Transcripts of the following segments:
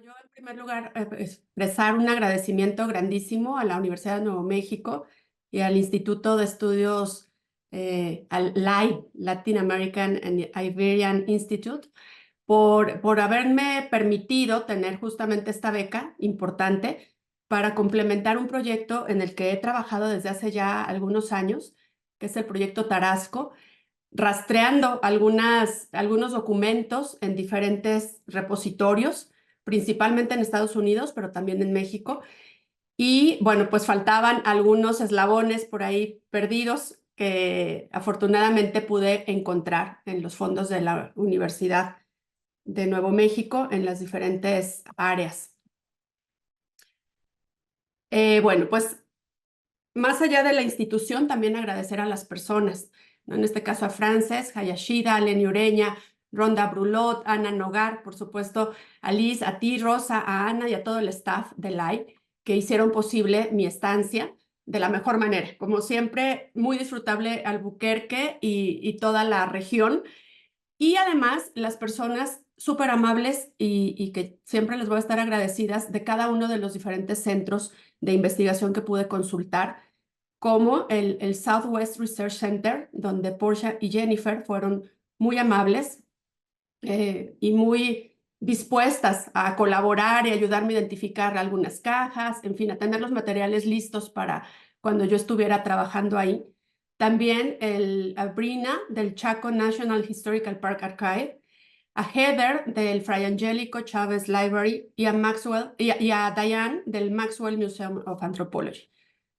Yo en primer lugar expresar un agradecimiento grandísimo a la Universidad de Nuevo México y al Instituto de Estudios al LAI, Latin American and Iberian Institute, por haberme permitido tener justamente esta beca importante para complementar un proyecto en el que he trabajado desde hace ya algunos años, que es el proyecto Tarasco, rastreando algunos documentos en diferentes repositorios, principalmente en Estados Unidos, pero también en México. Y bueno, pues faltaban algunos eslabones por ahí perdidos que afortunadamente pude encontrar en los fondos de la Universidad de Nuevo México en las diferentes áreas. Bueno, pues más allá de la institución, también agradecer a las personas, ¿no? En este caso a Frances, Hayashida, Lenny Ureña, Ronda Brulot, Ana Nogar, por supuesto, a Liz, a ti, Rosa, a Ana y a todo el staff de LAI que hicieron posible mi estancia de la mejor manera. Como siempre, muy disfrutable Albuquerque y toda la región. Y además, las personas súper amables y que siempre les voy a estar agradecidas de cada uno de los diferentes centros de investigación que pude consultar, como el Southwest Research Center, donde Portia y Jennifer fueron muy amables y muy dispuestas a colaborar y ayudarme a identificar algunas cajas, en fin, a tener los materiales listos para cuando yo estuviera trabajando ahí. También a Brina del Chaco National Historical Park Archive, a Heather del Fray Angelico Chávez Library y a Maxwell y a Diane del Maxwell Museum of Anthropology.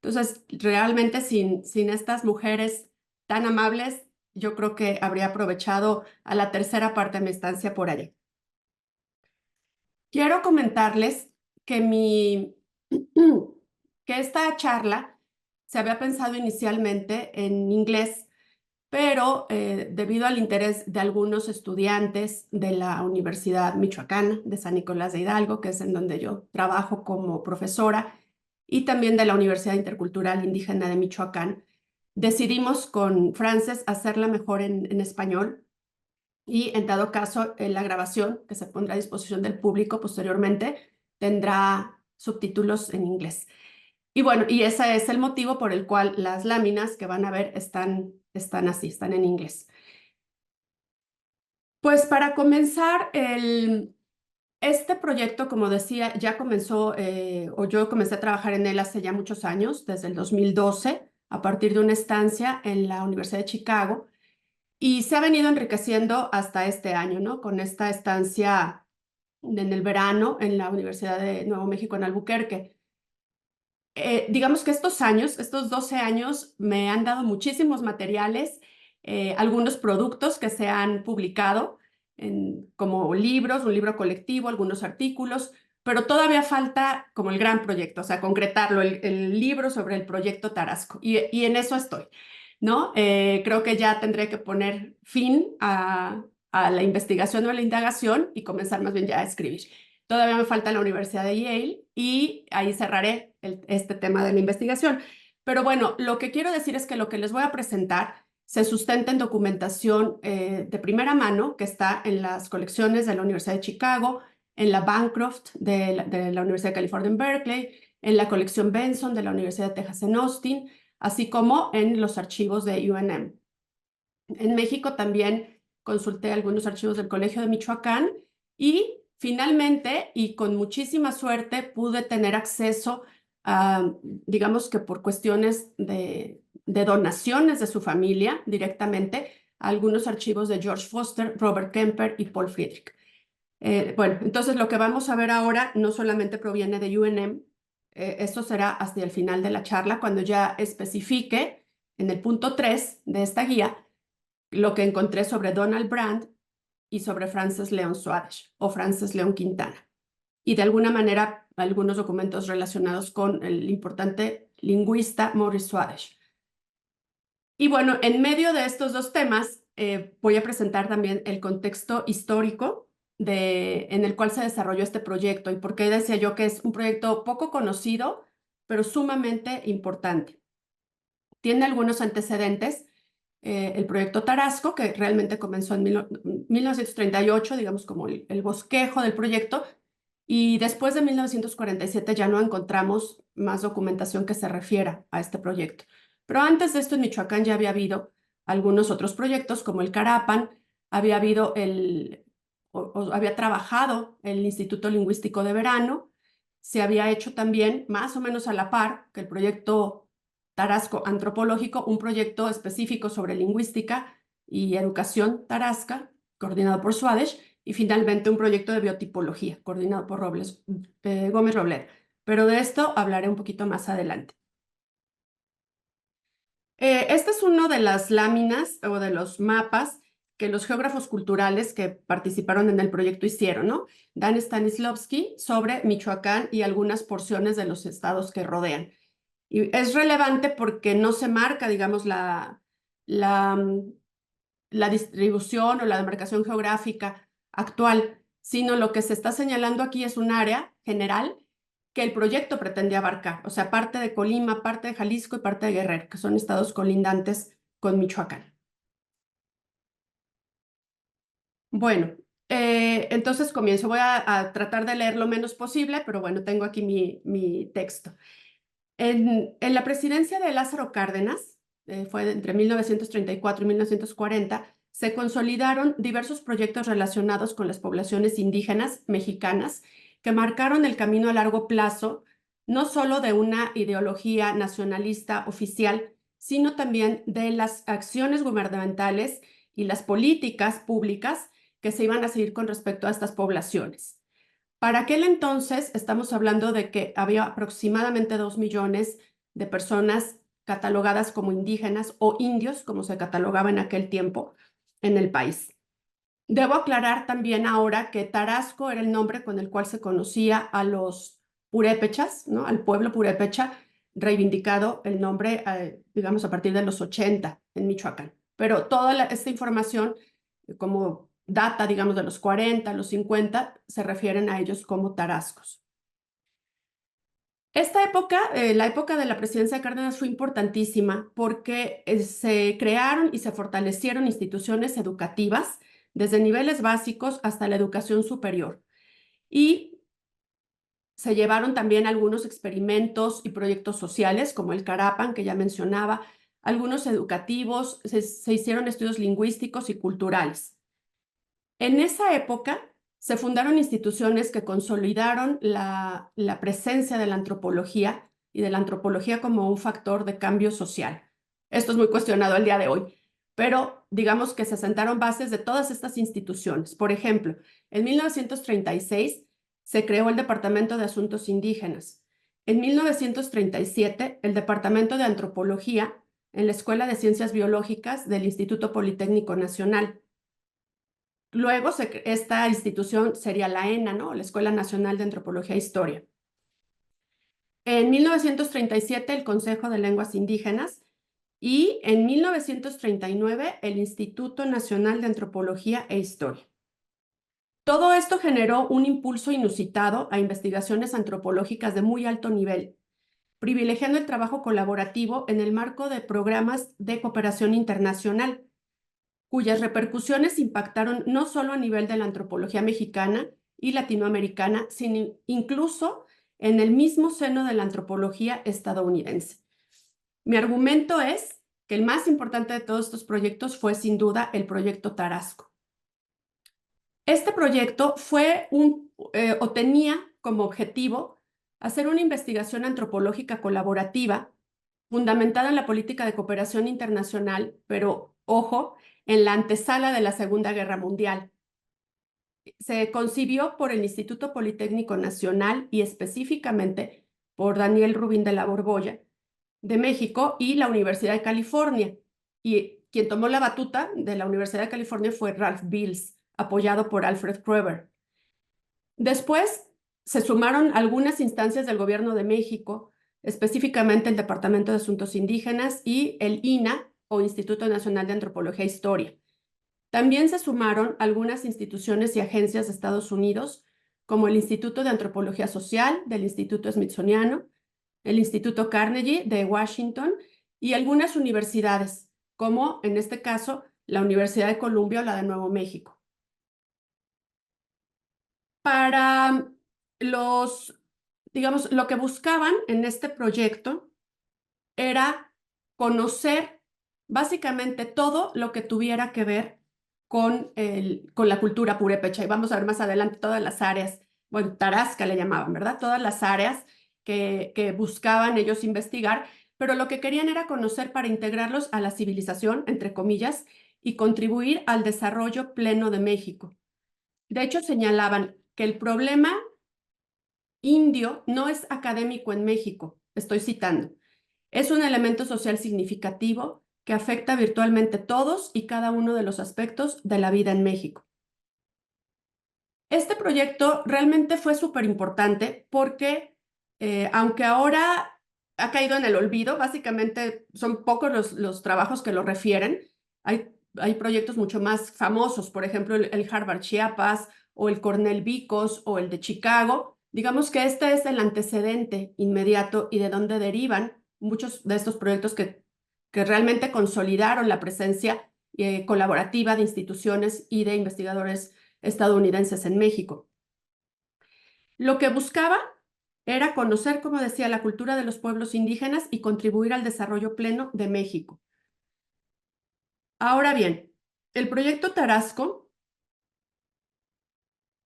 Entonces, realmente sin estas mujeres tan amables, yo creo que habría aprovechado a la tercera parte de mi estancia por allá. Quiero comentarles que que esta charla se había pensado inicialmente en inglés, pero debido al interés de algunos estudiantes de la Universidad Michoacana de San Nicolás de Hidalgo, que es en donde yo trabajo como profesora, y también de la Universidad Intercultural Indígena de Michoacán, decidimos con Frances hacerla mejor en español y en dado caso la grabación que se pondrá a disposición del público posteriormente tendrá subtítulos en inglés. Y bueno, y ese es el motivo por el cual las láminas que van a ver están así, están en inglés. Pues para comenzar, este proyecto, como decía, ya comenzó, o yo comencé a trabajar en él hace ya muchos años, desde el 2012, a partir de una estancia en la Universidad de Chicago, y se ha venido enriqueciendo hasta este año, ¿no? Con esta estancia en el verano en la Universidad de Nuevo México en Albuquerque. Digamos que estos años, estos 12 años, me han dado muchísimos materiales, algunos productos que se han publicado como libros, un libro colectivo, algunos artículos, pero todavía falta como el gran proyecto, o sea, concretarlo, el libro sobre el proyecto Tarasco, y en eso estoy, ¿no? Creo que ya tendré que poner fin a la investigación o a la indagación y comenzar más bien ya a escribir. Todavía me falta la Universidad de Yale y ahí cerraré este tema de la investigación. Pero bueno, lo que quiero decir es que lo que les voy a presentar se sustenta en documentación de primera mano que está en las colecciones de la Universidad de Chicago, en la Bancroft de la Universidad de California en Berkeley, en la colección Benson de la Universidad de Texas en Austin, así como en los archivos de UNM. En México también consulté algunos archivos del Colegio de Michoacán y finalmente, y con muchísima suerte, pude tener acceso a, digamos que por cuestiones de donaciones de su familia directamente, a algunos archivos de George Foster, Robert Kemper y Paul Friedrich. Bueno, entonces lo que vamos a ver ahora no solamente proviene de UNM, esto será hasta el final de la charla, cuando ya especifique en el punto 3 de esta guía lo que encontré sobre Donald Brand y sobre Frances Leon Swadesh o Frances Leon Quintana. Y de alguna manera algunos documentos relacionados con el importante lingüista Maurice Swadesh. Y bueno, en medio de estos dos temas voy a presentar también el contexto histórico en el cual se desarrolló este proyecto y por qué decía yo que es un proyecto poco conocido, pero sumamente importante. Tiene algunos antecedentes el proyecto Tarasco, que realmente comenzó en 1938, digamos como el bosquejo del proyecto, Y después de 1947 ya no encontramos más documentación que se refiera a este proyecto. Pero antes de esto en Michoacán ya había habido algunos otros proyectos como el Carapan, había habido o había trabajado el Instituto Lingüístico de Verano, se había hecho también más o menos a la par que el proyecto Tarasco Antropológico, un proyecto específico sobre lingüística y educación tarasca, coordinado por Swadesh, y finalmente un proyecto de biotipología coordinado por Gómez Robledo. Pero de esto hablaré un poquito más adelante. Este es uno de las láminas o de los mapas que los geógrafos culturales que participaron en el proyecto hicieron, ¿no? Dan Stanislavski sobre Michoacán y algunas porciones de los estados que rodean. Y es relevante porque no se marca, digamos, la, la distribución o la demarcación geográfica actual, sino lo que se está señalando aquí es un área general que el proyecto pretende abarcar, o sea, parte de Colima, parte de Jalisco y parte de Guerrero, que son estados colindantes con Michoacán. Bueno, entonces comienzo. Voy a tratar de leer lo menos posible, pero bueno, tengo aquí mi texto. En la presidencia de Lázaro Cárdenas, fue entre 1934 y 1940, se consolidaron diversos proyectos relacionados con las poblaciones indígenas mexicanas que marcaron el camino a largo plazo, no solo de una ideología nacionalista oficial, sino también de las acciones gubernamentales y las políticas públicas que se iban a seguir con respecto a estas poblaciones. Para aquel entonces, estamos hablando de que había aproximadamente 2 millones de personas catalogadas como indígenas o indios, como se catalogaba en aquel tiempo en el país. Debo aclarar también ahora que Tarasco era el nombre con el cual se conocía a los purépechas, ¿no? Al pueblo purépecha, reivindicado el nombre, digamos, a partir de los 80 en Michoacán. Pero toda esta información, como data, digamos, de los 40, los 50, se refieren a ellos como tarascos. Esta época, la época de la presidencia de Cárdenas fue importantísima porque se crearon y se fortalecieron instituciones educativas desde niveles básicos hasta la educación superior. Y se llevaron también algunos experimentos y proyectos sociales, como el Carapan, que ya mencionaba, algunos educativos, se hicieron estudios lingüísticos y culturales. En esa época se fundaron instituciones que consolidaron la presencia de la antropología y de la antropología como un factor de cambio social. Esto es muy cuestionado al día de hoy, pero digamos que se sentaron bases de todas estas instituciones. Por ejemplo, en 1936 se creó el Departamento de Asuntos Indígenas. En 1937, el Departamento de Antropología en la Escuela de Ciencias Biológicas del Instituto Politécnico Nacional. Luego, esta institución sería la ENA, ¿no? La Escuela Nacional de Antropología e Historia. En 1937, el Consejo de Lenguas Indígenas y en 1939, el Instituto Nacional de Antropología e Historia. Todo esto generó un impulso inusitado a investigaciones antropológicas de muy alto nivel, privilegiando el trabajo colaborativo en el marco de programas de cooperación internacional, cuyas repercusiones impactaron no solo a nivel de la antropología mexicana y latinoamericana, sino incluso en el mismo seno de la antropología estadounidense. Mi argumento es que el más importante de todos estos proyectos fue sin duda el proyecto Tarasco. Este proyecto fue o tenía como objetivo hacer una investigación antropológica colaborativa fundamentada en la política de cooperación internacional, pero, ojo, en la antesala de la Segunda Guerra Mundial. Se concibió por el Instituto Politécnico Nacional y específicamente por Daniel Rubín de la Borbolla de México y la Universidad de California. Y quien tomó la batuta de la Universidad de California fue Ralph Beals, apoyado por Alfred Kroeber. Después se sumaron algunas instancias del Gobierno de México, específicamente el Departamento de Asuntos Indígenas y el INA, o Instituto Nacional de Antropología e Historia. También se sumaron algunas instituciones y agencias de Estados Unidos, como el Instituto de Antropología Social del Instituto Smithsoniano, el Instituto Carnegie de Washington y algunas universidades, como en este caso la Universidad de Columbia o la de Nuevo México. Para digamos, lo que buscaban en este proyecto era conocer básicamente todo lo que tuviera que ver con la cultura purépecha. Y vamos a ver más adelante todas las áreas, bueno, Tarasca le llamaban, ¿verdad? Todas las áreas que buscaban ellos investigar, pero lo que querían era conocer para integrarlos a la civilización, entre comillas, y contribuir al desarrollo pleno de México. De hecho, señalaban que el problema indio no es académico en México, estoy citando. Es un elemento social significativo que afecta virtualmente todos y cada uno de los aspectos de la vida en México. Este proyecto realmente fue súper importante porque, aunque ahora ha caído en el olvido, básicamente son pocos los trabajos que lo refieren. Hay proyectos mucho más famosos, por ejemplo, el Harvard Chiapas o el Cornell Vicos o el de Chicago. Digamos que este es el antecedente inmediato y de donde derivan muchos de estos proyectos que realmente consolidaron la presencia colaborativa de instituciones y de investigadores estadounidenses en México. Lo que buscaba era conocer, como decía, la cultura de los pueblos indígenas y contribuir al desarrollo pleno de México. Ahora bien, el proyecto Tarasco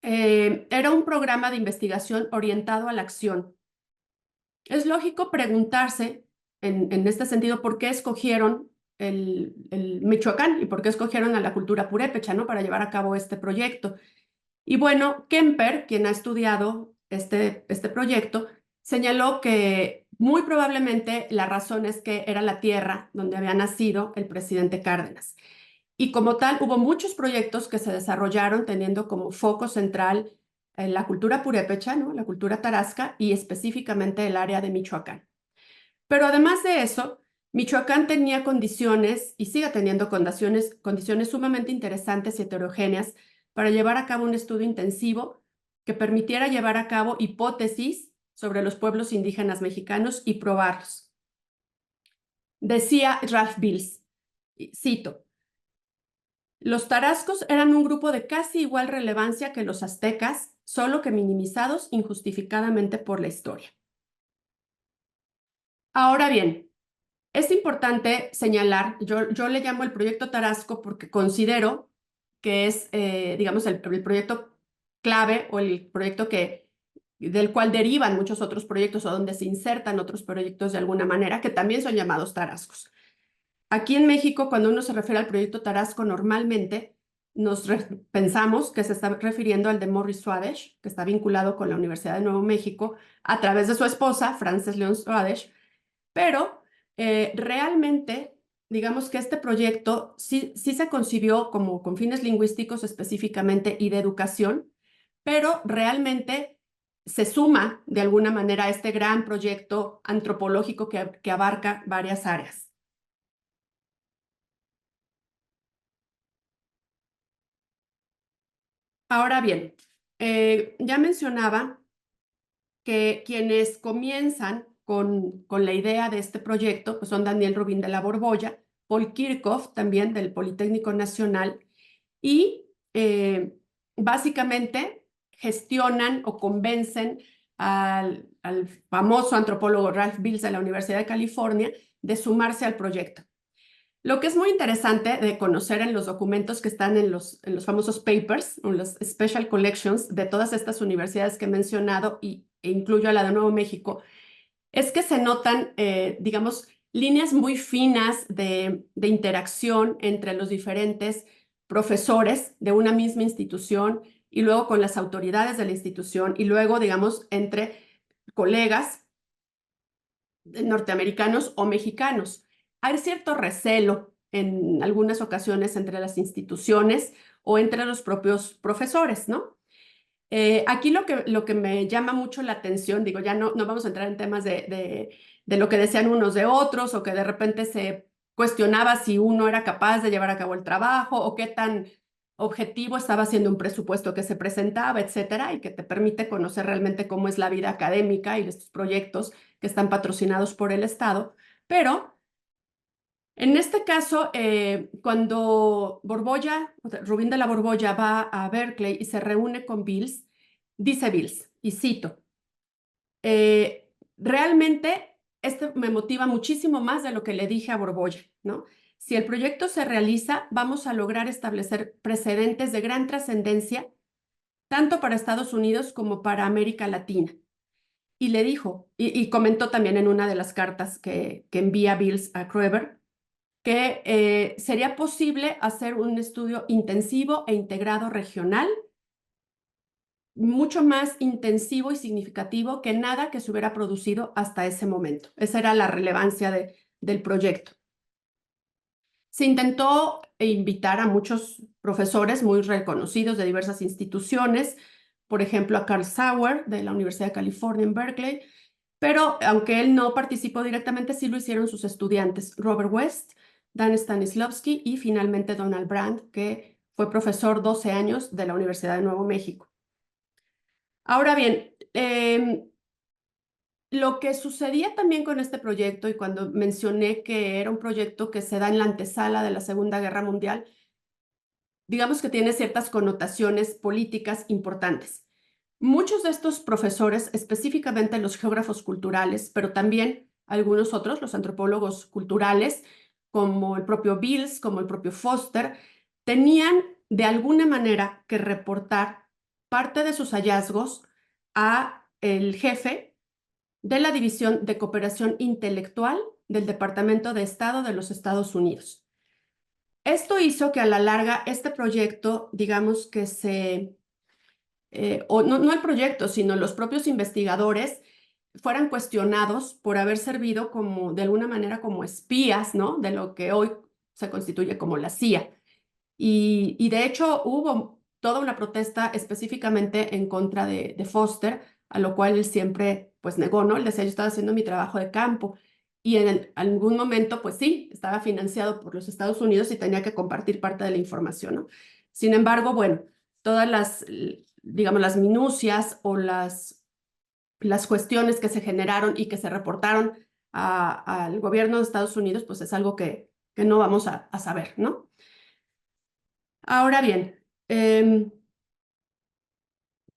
era un programa de investigación orientado a la acción. Es lógico preguntarse, en este sentido, por qué escogieron el Michoacán y por qué escogieron a la cultura purépecha, ¿no? Para llevar a cabo este proyecto. Y bueno, Kemper, quien ha estudiado este proyecto, señaló que muy probablemente la razón es que era la tierra donde había nacido el presidente Cárdenas. Y como tal, hubo muchos proyectos que se desarrollaron teniendo como foco central la cultura purépecha, ¿no? La cultura tarasca y específicamente el área de Michoacán. Pero además de eso, Michoacán tenía condiciones y sigue teniendo condiciones sumamente interesantes y heterogéneas para llevar a cabo un estudio intensivo que permitiera llevar a cabo hipótesis sobre los pueblos indígenas mexicanos y probarlos. Decía Ralph Bills, cito, los tarascos eran un grupo de casi igual relevancia que los aztecas, solo que minimizados injustificadamente por la historia. Ahora bien, es importante señalar, yo le llamo el proyecto Tarasco porque considero que es, digamos, el proyecto clave o el proyecto del cual derivan muchos otros proyectos o donde se insertan otros proyectos de alguna manera, que también son llamados Tarascos. Aquí en México, cuando uno se refiere al proyecto Tarasco, normalmente pensamos que se está refiriendo al de Morris Swadesh, que está vinculado con la Universidad de Nuevo México a través de su esposa, Frances Leon Swadesh, pero realmente, digamos que este proyecto sí se concibió como con fines lingüísticos específicamente y de educación, pero realmente se suma de alguna manera a este gran proyecto antropológico que abarca varias áreas. Ahora bien, ya mencionaba que quienes comienzan con la idea de este proyecto pues son Daniel Rubín de la Borbolla, Paul Kirchhoff también del Politécnico Nacional y básicamente gestionan o convencen al famoso antropólogo Ralph Bills de la Universidad de California de sumarse al proyecto. Lo que es muy interesante de conocer en los documentos que están en los famosos papers, en los special collections de todas estas universidades que he mencionado e incluyo a la de Nuevo México, es que se notan, digamos, líneas muy finas de interacción entre los diferentes profesores de una misma institución y luego con las autoridades de la institución y luego, digamos, entre colegas norteamericanos o mexicanos. Hay cierto recelo en algunas ocasiones entre las instituciones o entre los propios profesores, ¿no? Aquí lo que me llama mucho la atención, digo, ya no vamos a entrar en temas de lo que decían unos de otros o que de repente se cuestionaba si uno era capaz de llevar a cabo el trabajo o qué tan objetivo estaba siendo un presupuesto que se presentaba, etcétera, y que te permite conocer realmente cómo es la vida académica y estos proyectos que están patrocinados por el Estado. Pero en este caso, cuando Borbolla, Rubín de la Borbolla va a Berkeley y se reúne con Bills, dice Bills, y cito, realmente este me motiva muchísimo más de lo que le dije a Borbolla, ¿no? Si el proyecto se realiza, vamos a lograr establecer precedentes de gran trascendencia, tanto para Estados Unidos como para América Latina. Y le dijo, y comentó también en una de las cartas que envía Bills a Kroeber, que sería posible hacer un estudio intensivo e integrado regional, mucho más intensivo y significativo que nada que se hubiera producido hasta ese momento. Esa era la relevancia del proyecto. Se intentó invitar a muchos profesores muy reconocidos de diversas instituciones, por ejemplo a Carl Sauer de la Universidad de California en Berkeley, pero aunque él no participó directamente, sí lo hicieron sus estudiantes, Robert West, Dan Stanislavski y finalmente Donald Brandt, que fue profesor 12 años de la Universidad de Nuevo México. Ahora bien, lo que sucedía también con este proyecto, y cuando mencioné que era un proyecto que se da en la antesala de la Segunda Guerra Mundial, digamos que tiene ciertas connotaciones políticas importantes. Muchos de estos profesores, específicamente los geógrafos culturales, pero también algunos otros, los antropólogos culturales, como el propio Bills, como el propio Foster, tenían de alguna manera que reportar parte de sus hallazgos a el jefe de la División de Cooperación Intelectual del Departamento de Estado de los Estados Unidos. Esto hizo que a la larga este proyecto, digamos que o no el proyecto, sino los propios investigadores fueran cuestionados por haber servido como, de alguna manera, como espías, ¿no? De lo que hoy se constituye como la CIA. Y de hecho hubo toda una protesta específicamente en contra de Foster, a lo cual él siempre pues negó, ¿no? Él decía, yo estaba haciendo mi trabajo de campo y en algún momento pues sí, estaba financiado por los Estados Unidos y tenía que compartir parte de la información, ¿no? Sin embargo, bueno, todas digamos, las minucias o las cuestiones que se generaron y que se reportaron al gobierno de Estados Unidos, pues es algo que no vamos a saber, ¿no? Ahora bien,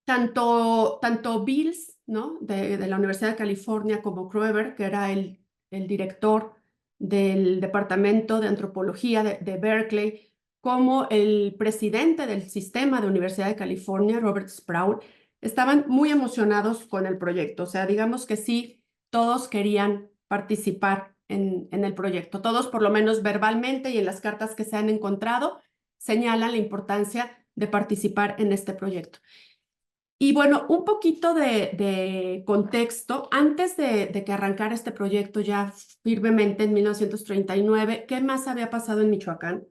tanto Bills, ¿no? de la Universidad de California, como Kroeber, que era el director del Departamento de Antropología de Berkeley, como el presidente del sistema de Universidad de California, Robert Sproul, estaban muy emocionados con el proyecto. O sea, digamos que sí, todos querían participar en el proyecto. Todos, por lo menos verbalmente y en las cartas que se han encontrado, señalan la importancia de participar en este proyecto. Y bueno, un poquito de contexto, antes de que arrancara este proyecto ya firmemente en 1939, ¿qué más había pasado en Michoacán?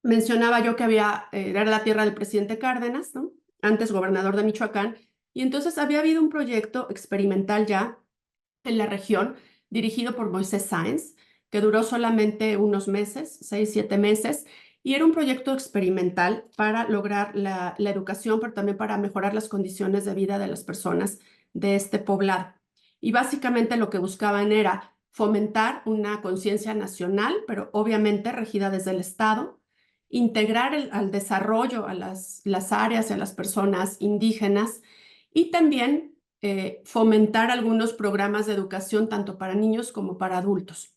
Mencionaba yo que era la tierra del presidente Cárdenas, ¿no? Antes gobernador de Michoacán, y entonces había habido un proyecto experimental ya en la región, dirigido por Moisés Sáenz, que duró solamente unos meses, 6, 7 meses, y era un proyecto experimental para lograr la educación, pero también para mejorar las condiciones de vida de las personas de este poblado. Y básicamente lo que buscaban era fomentar una conciencia nacional, pero obviamente regida desde el Estado, integrar al desarrollo a las áreas y a las personas indígenas y también fomentar algunos programas de educación tanto para niños como para adultos.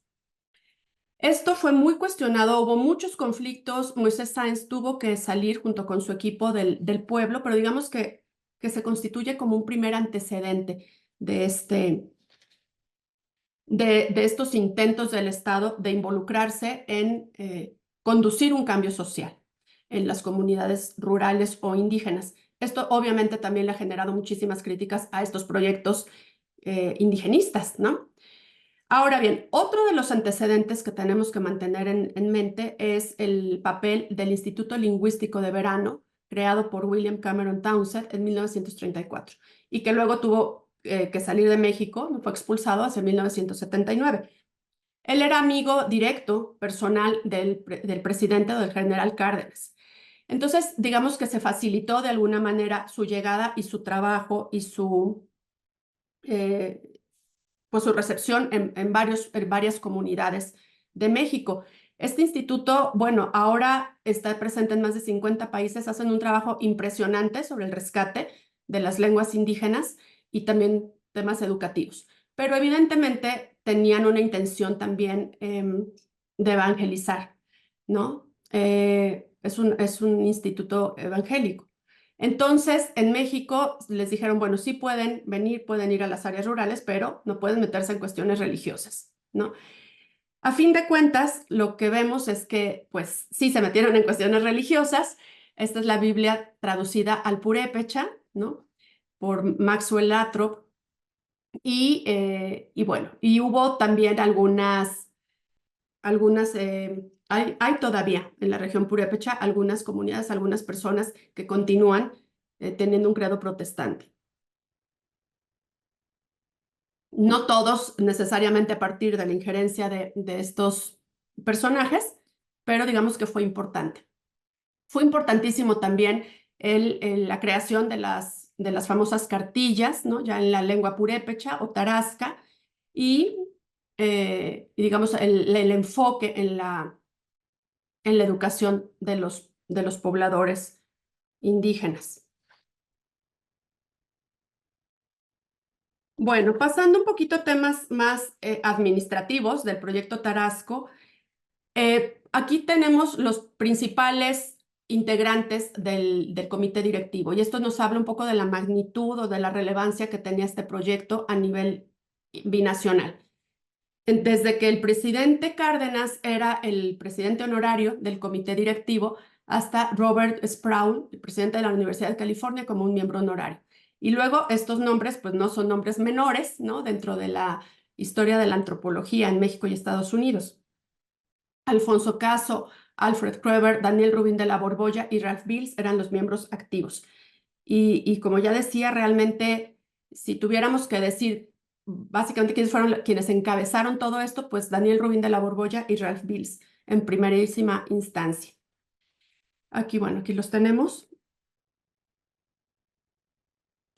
Esto fue muy cuestionado, hubo muchos conflictos, Moisés Sáenz tuvo que salir junto con su equipo del pueblo, pero digamos que se constituye como un primer antecedente de, de estos intentos del Estado de involucrarse en conducir un cambio social en las comunidades rurales o indígenas. Esto obviamente también le ha generado muchísimas críticas a estos proyectos indigenistas, ¿no? Ahora bien, otro de los antecedentes que tenemos que mantener en mente es el papel del Instituto Lingüístico de Verano, creado por William Cameron Townsend en 1934, y que luego tuvo que salir de México, fue expulsado hacia 1979. Él era amigo directo, personal del presidente o del general Cárdenas. Entonces, digamos que se facilitó de alguna manera su llegada y su trabajo y pues su recepción en varias comunidades de México. Este instituto, bueno, ahora está presente en más de 50 países, hacen un trabajo impresionante sobre el rescate de las lenguas indígenas y también temas educativos. Pero evidentemente tenían una intención también de evangelizar, ¿no? Es un instituto evangélico. Entonces, en México les dijeron, bueno, sí pueden venir, pueden ir a las áreas rurales, pero no pueden meterse en cuestiones religiosas, ¿no? A fin de cuentas, lo que vemos es que, pues, sí se metieron en cuestiones religiosas. Esta es la Biblia traducida al purépecha, ¿no? Por Maxwell Lathrop. Y bueno, y hubo también hay todavía en la región purépecha algunas comunidades, algunas personas que continúan teniendo un credo protestante. No todos necesariamente a partir de la injerencia de estos personajes, pero digamos que fue importante. Fue importantísimo también la creación de las famosas cartillas, ¿no? Ya en la lengua purépecha o tarasca, y, y digamos el enfoque en la educación de los pobladores indígenas. Bueno, pasando un poquito a temas más administrativos del proyecto Tarasco, aquí tenemos los principales integrantes del comité directivo y esto nos habla un poco de la magnitud o de la relevancia que tenía este proyecto a nivel binacional. Desde que el presidente Cárdenas era el presidente honorario del comité directivo hasta Robert Sproul, el presidente de la Universidad de California, como un miembro honorario. Y luego estos nombres, pues no son nombres menores, ¿no? Dentro de la historia de la antropología en México y Estados Unidos. Alfonso Caso, Alfred Kroeber, Daniel Rubin de la Borbolla y Ralph Bills eran los miembros activos. Y como ya decía, realmente, si tuviéramos que decir básicamente quiénes fueron quienes encabezaron todo esto, pues Daniel Rubin de la Borbolla y Ralph Bills en primerísima instancia. Aquí, bueno, aquí los tenemos.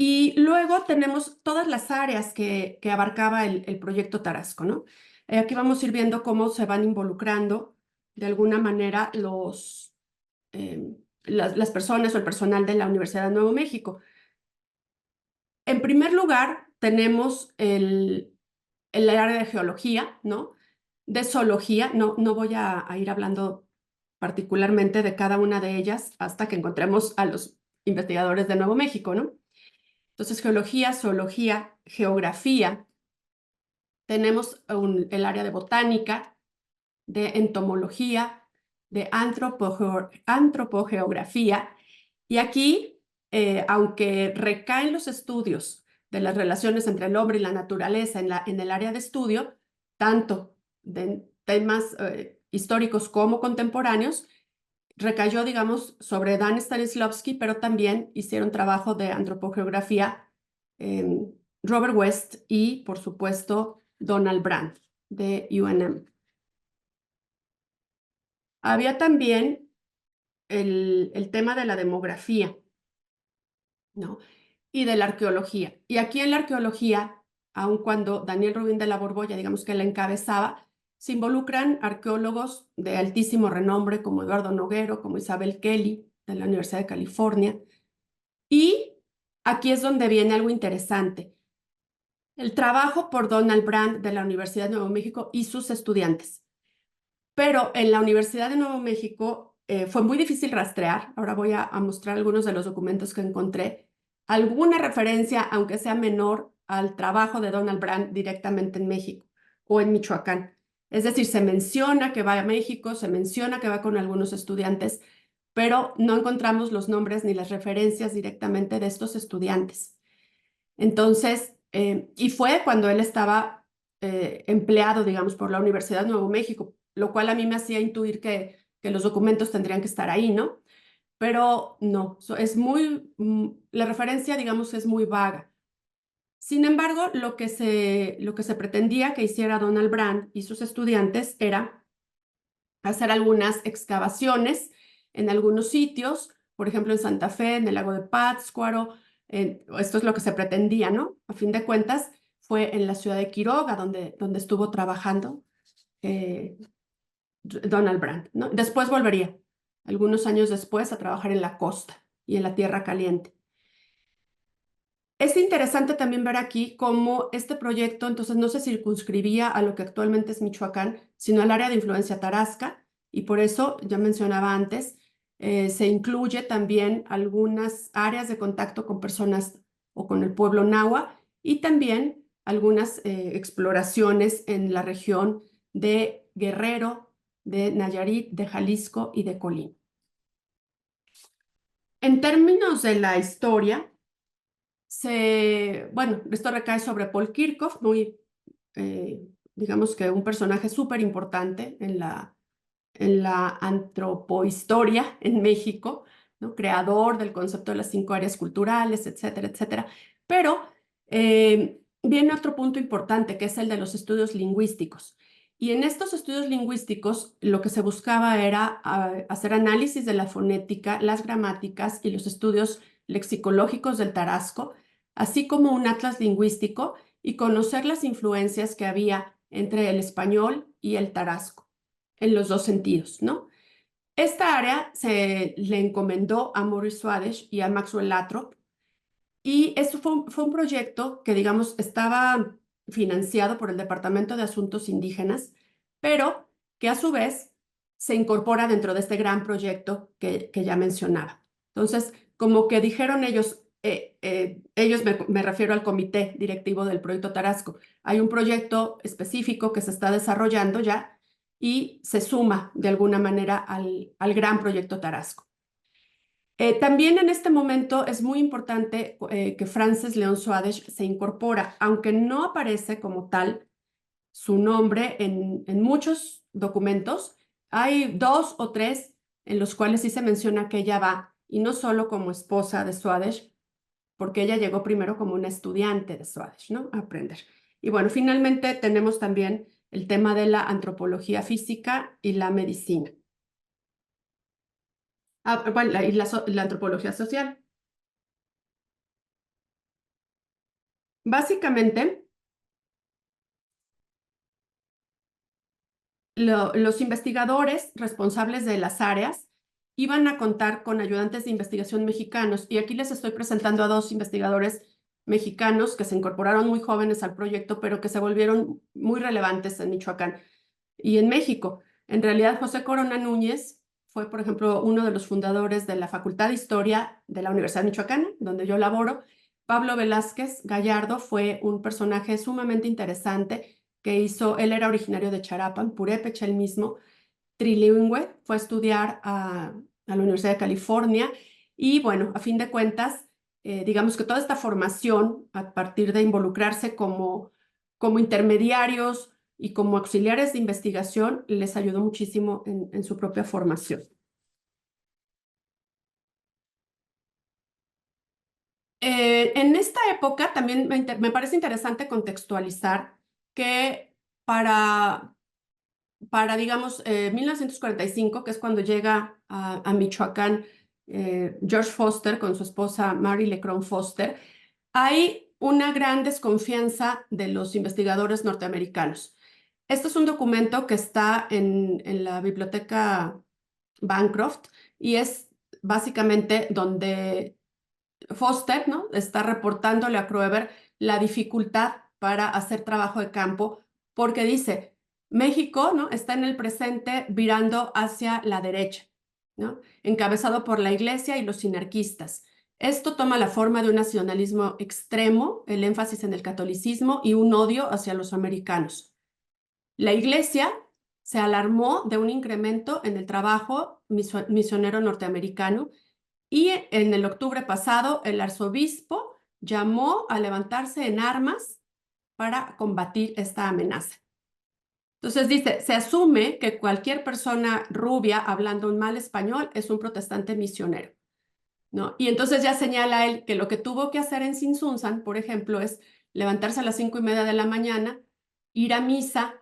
Y luego tenemos todas las áreas que abarcaba el proyecto Tarasco, ¿no? Aquí vamos a ir viendo cómo se van involucrando de alguna manera las personas o el personal de la Universidad de Nuevo México. En primer lugar, tenemos el área de geología, ¿no? De zoología, no voy a ir hablando particularmente de cada una de ellas hasta que encontremos a los investigadores de Nuevo México, ¿no? Entonces, geología, zoología, geografía, tenemos el área de botánica, de entomología, de antropogeografía, y aquí, aunque recaen los estudios de las relaciones entre el hombre y la naturaleza en el área de estudio, tanto de temas históricos como contemporáneos, recayó, digamos, sobre Dan Stanislavski, pero también hicieron trabajo de antropogeografía Robert West y, por supuesto, Donald Brandt de UNM. Había también el tema de la demografía, ¿no? Y de la arqueología. Y aquí en la arqueología, aun cuando Daniel Rubin de la Borbolla, digamos que la encabezaba, se involucran arqueólogos de altísimo renombre como Eduardo Noguero, como Isabel Kelly de la Universidad de California. Y aquí es donde viene algo interesante. El trabajo por Donald Brandt de la Universidad de Nuevo México y sus estudiantes. Pero en la Universidad de Nuevo México fue muy difícil rastrear. Ahora voy a mostrar algunos de los documentos que encontré. Alguna referencia, aunque sea menor, al trabajo de Donald Brandt directamente en México o en Michoacán. Es decir, se menciona que va a México, se menciona que va con algunos estudiantes, pero no encontramos los nombres ni las referencias directamente de estos estudiantes. Entonces, y fue cuando él estaba empleado, digamos, por la Universidad de Nuevo México, lo cual a mí me hacía intuir que los documentos tendrían que estar ahí, ¿no? Pero no, es la referencia, digamos, es muy vaga. Sin embargo, lo que se pretendía que hiciera Donald Brandt y sus estudiantes era hacer algunas excavaciones en algunos sitios, por ejemplo, en Santa Fe, en el lago de Pátzcuaro. Esto es lo que se pretendía, ¿no? A fin de cuentas, fue en la ciudad de Quiroga donde estuvo trabajando Donald Brandt, ¿no? Después volvería, algunos años después, a trabajar en la costa y en la Tierra Caliente. Es interesante también ver aquí cómo este proyecto entonces no se circunscribía a lo que actualmente es Michoacán, sino al área de influencia tarasca, y por eso, ya mencionaba antes, se incluye también algunas áreas de contacto con personas o con el pueblo náhuatl y también algunas exploraciones en la región de Guerrero, de Nayarit, de Jalisco y de Colima. En términos de la historia, bueno, esto recae sobre Paul Kirchhoff, eh, digamos que un personaje súper importante en la antropohistoria en México, ¿no? Creador del concepto de las 5 áreas culturales, etcétera, etcétera. Pero viene otro punto importante, que es el de los estudios lingüísticos. Y en estos estudios lingüísticos lo que se buscaba era hacer análisis de la fonética, las gramáticas y los estudios lexicológicos del tarasco, así como un atlas lingüístico y conocer las influencias que había entre el español y el tarasco, en los dos sentidos, ¿no? Esta área se le encomendó a Maurice Swadesh y a Maxwell Lathrop, y eso fue un proyecto que, digamos, estaba financiado por el Departamento de Asuntos Indígenas, pero que a su vez se incorpora dentro de este gran proyecto que ya mencionaba. Entonces, como que dijeron ellos, me refiero al comité directivo del proyecto Tarasco, hay un proyecto específico que se está desarrollando ya y se suma de alguna manera al gran proyecto Tarasco. También en este momento es muy importante que Frances Leon Swadesh se incorpora, aunque no aparece como tal su nombre en muchos documentos. Hay 2 o 3 en los cuales sí se menciona que ella va, y no solo como esposa de Swadesh, porque ella llegó primero como una estudiante de Swadesh, ¿no? A aprender. Y bueno, finalmente tenemos también el tema de la antropología física y la medicina. Bueno, y la antropología social. Básicamente, los investigadores responsables de las áreas iban a contar con ayudantes de investigación mexicanos, y aquí les estoy presentando a 2 investigadores mexicanos que se incorporaron muy jóvenes al proyecto, pero que se volvieron muy relevantes en Michoacán y en México. En realidad, José Corona Núñez fue, por ejemplo, uno de los fundadores de la Facultad de Historia de la Universidad Michoacana, donde yo laboro. Pablo Velázquez Gallardo fue un personaje sumamente interesante que hizo, él era originario de Charapan, Purépecha él mismo, trilingüe, fue a estudiar a la Universidad de California, y bueno, a fin de cuentas, digamos que toda esta formación a partir de involucrarse como intermediarios y como auxiliares de investigación les ayudó muchísimo en su propia formación. En esta época también me parece interesante contextualizar que digamos, 1945, que es cuando llega a Michoacán George Foster con su esposa Mary Leckrone Foster, hay una gran desconfianza de los investigadores norteamericanos. Este es un documento que está en la biblioteca Bancroft, y es básicamente donde Foster, ¿no?, está reportándole a Kroeber la dificultad para hacer trabajo de campo, porque dice, México, ¿no?, está en el presente virando hacia la derecha, ¿no?, encabezado por la Iglesia y los sinarquistas. Esto toma la forma de un nacionalismo extremo, el énfasis en el catolicismo y un odio hacia los americanos. La Iglesia se alarmó de un incremento en el trabajo misionero norteamericano, y en el octubre pasado el arzobispo llamó a levantarse en armas para combatir esta amenaza. Entonces dice, se asume que cualquier persona rubia hablando un mal español es un protestante misionero, ¿no? Y entonces ya señala él que lo que tuvo que hacer en Tzintzuntzan, por ejemplo, es levantarse a las 5:30 de la mañana, ir a misa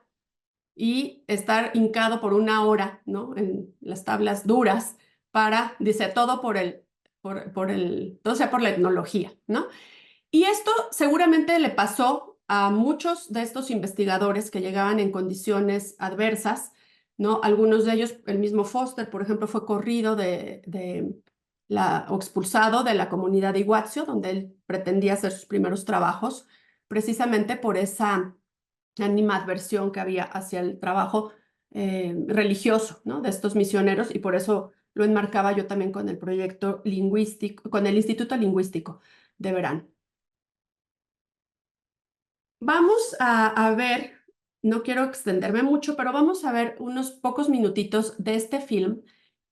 y estar hincado por 1 hora, ¿no?, en las tablas duras, dice, todo todo sea por la etnología, ¿no? Y esto seguramente le pasó a muchos de estos investigadores que llegaban en condiciones adversas, ¿no? Algunos de ellos, el mismo Foster, por ejemplo, fue corrido o expulsado de la comunidad de Iguazio, donde él pretendía hacer sus primeros trabajos, precisamente por esa animadversión que había hacia el trabajo religioso, ¿no? De estos misioneros, y por eso lo enmarcaba yo también con el proyecto lingüístico, con el Instituto Lingüístico de Verán. Vamos a ver, no quiero extenderme mucho, pero vamos a ver unos pocos minutitos de este film